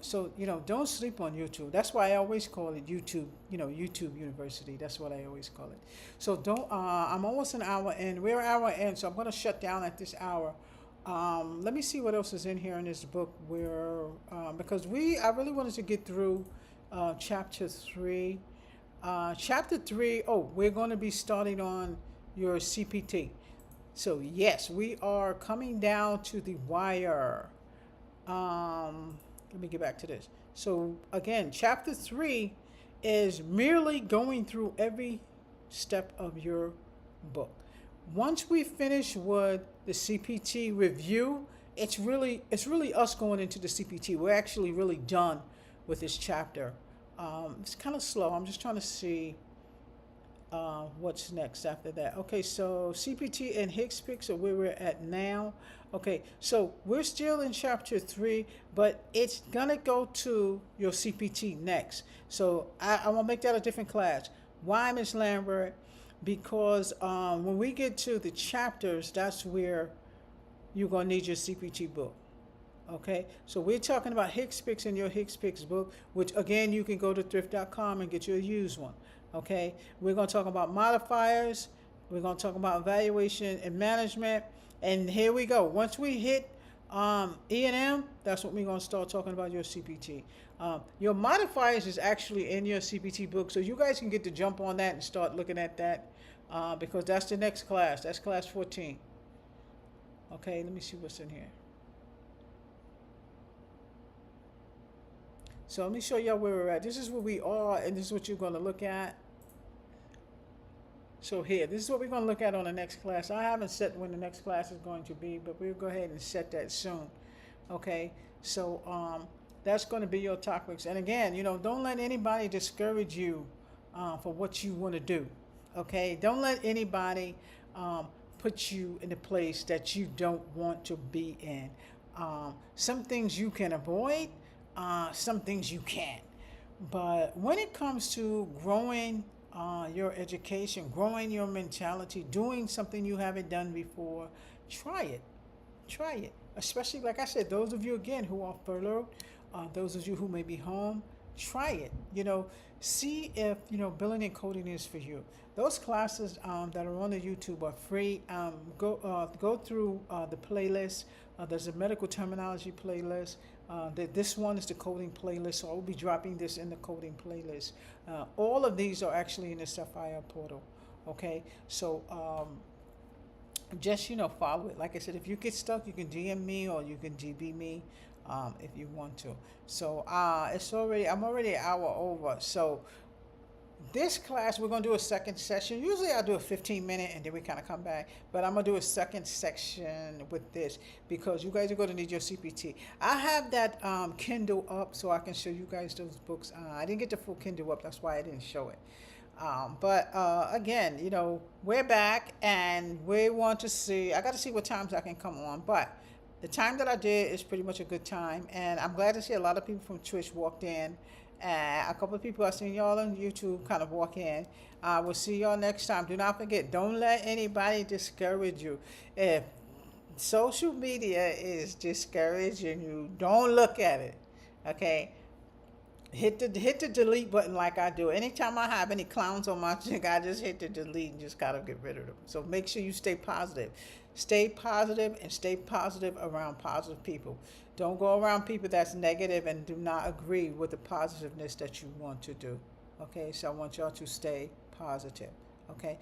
So don't sleep on YouTube. That's why I always call it YouTube. YouTube University. That's what I always call it. So don't. I'm almost an hour in. We're an hour in, so I'm going to shut down at this hour. Let me see what else is in here in this book. Where because I really wanted to get through chapter 3. Chapter 3. Oh, we're going to be starting on your CPT. So yes, we are coming down to the wire. Let me get back to this. So again, chapter 3 is merely going through every step of your book. Once we finish with the CPT review, it's really us going into the CPT. We're actually really done with this chapter. It's kind of slow. I'm just trying to see what's next after that. Okay, so CPT and HCPCS are where we're at now. Okay, so we're still in chapter 3, but it's gonna go to your CPT next. So I want to make that a different class. Why, Miss Lambert? Because when we get to the chapters, that's where you're gonna need your CPT book. Okay, so we're talking about HCPCS in your HCPCS book, which again you can go to thrift.com and get you a used one. Okay, we're going to talk about modifiers, we're going to talk about evaluation and management, and here we go. Once we hit E&M, that's what we're going to start talking about your CPT. Your modifiers is actually in your CPT book, so you guys can get to jump on that and start looking at that because that's the next class. That's class 14. Okay, let me see what's in here. So let me show y'all where we're at. This is where we are, and this is what you're going to look at. So here, this is what we're going to look at on the next class. I haven't set when the next class is going to be, but we'll go ahead and set that soon. Okay, so that's going to be your topics. And again, don't let anybody discourage you for what you want to do. Okay, don't let anybody put you in a place that you don't want to be in. Some things you can avoid. Some things you can't. But when it comes to growing your education, growing your mentality, doing something you haven't done before, try it. Try it. Especially, like I said, those of you, again, who are furloughed, those of you who may be home, try it. See if, billing and coding is for you. Those classes that are on the YouTube are free. Go through the playlist. There's a medical terminology playlist. This one is the coding playlist, so I'll be dropping this in the coding playlist. All of these are actually in the Sapphire portal. Okay, so just follow it. Like I said, if you get stuck, you can DM me or you can DB me if you want to. So I'm already an hour over. So this class, we're going to do a second session. Usually I do a 15-minute and then we kind of come back. But I'm going to do a second section with this because you guys are going to need your CPT. I have that Kindle up so I can show you guys those books. I didn't get the full Kindle up. That's why I didn't show it. But again, we're back and we want to see. I got to see what times I can come on. But the time that I did is pretty much a good time. And I'm glad to see a lot of people from Twitch walked in. A couple of people I've seen y'all on YouTube kind of walk in. We'll see y'all next time. Do not forget, don't let anybody discourage you. If social media is discouraging you, don't look at it. Okay? Hit the delete button like I do. Anytime I have any clowns on my check, I just hit the delete and just gotta get rid of them. So make sure you stay positive. Stay positive and stay positive around positive people. Don't go around people that's negative and do not agree with the positiveness that you want to do. Okay, so I want y'all to stay positive. Okay,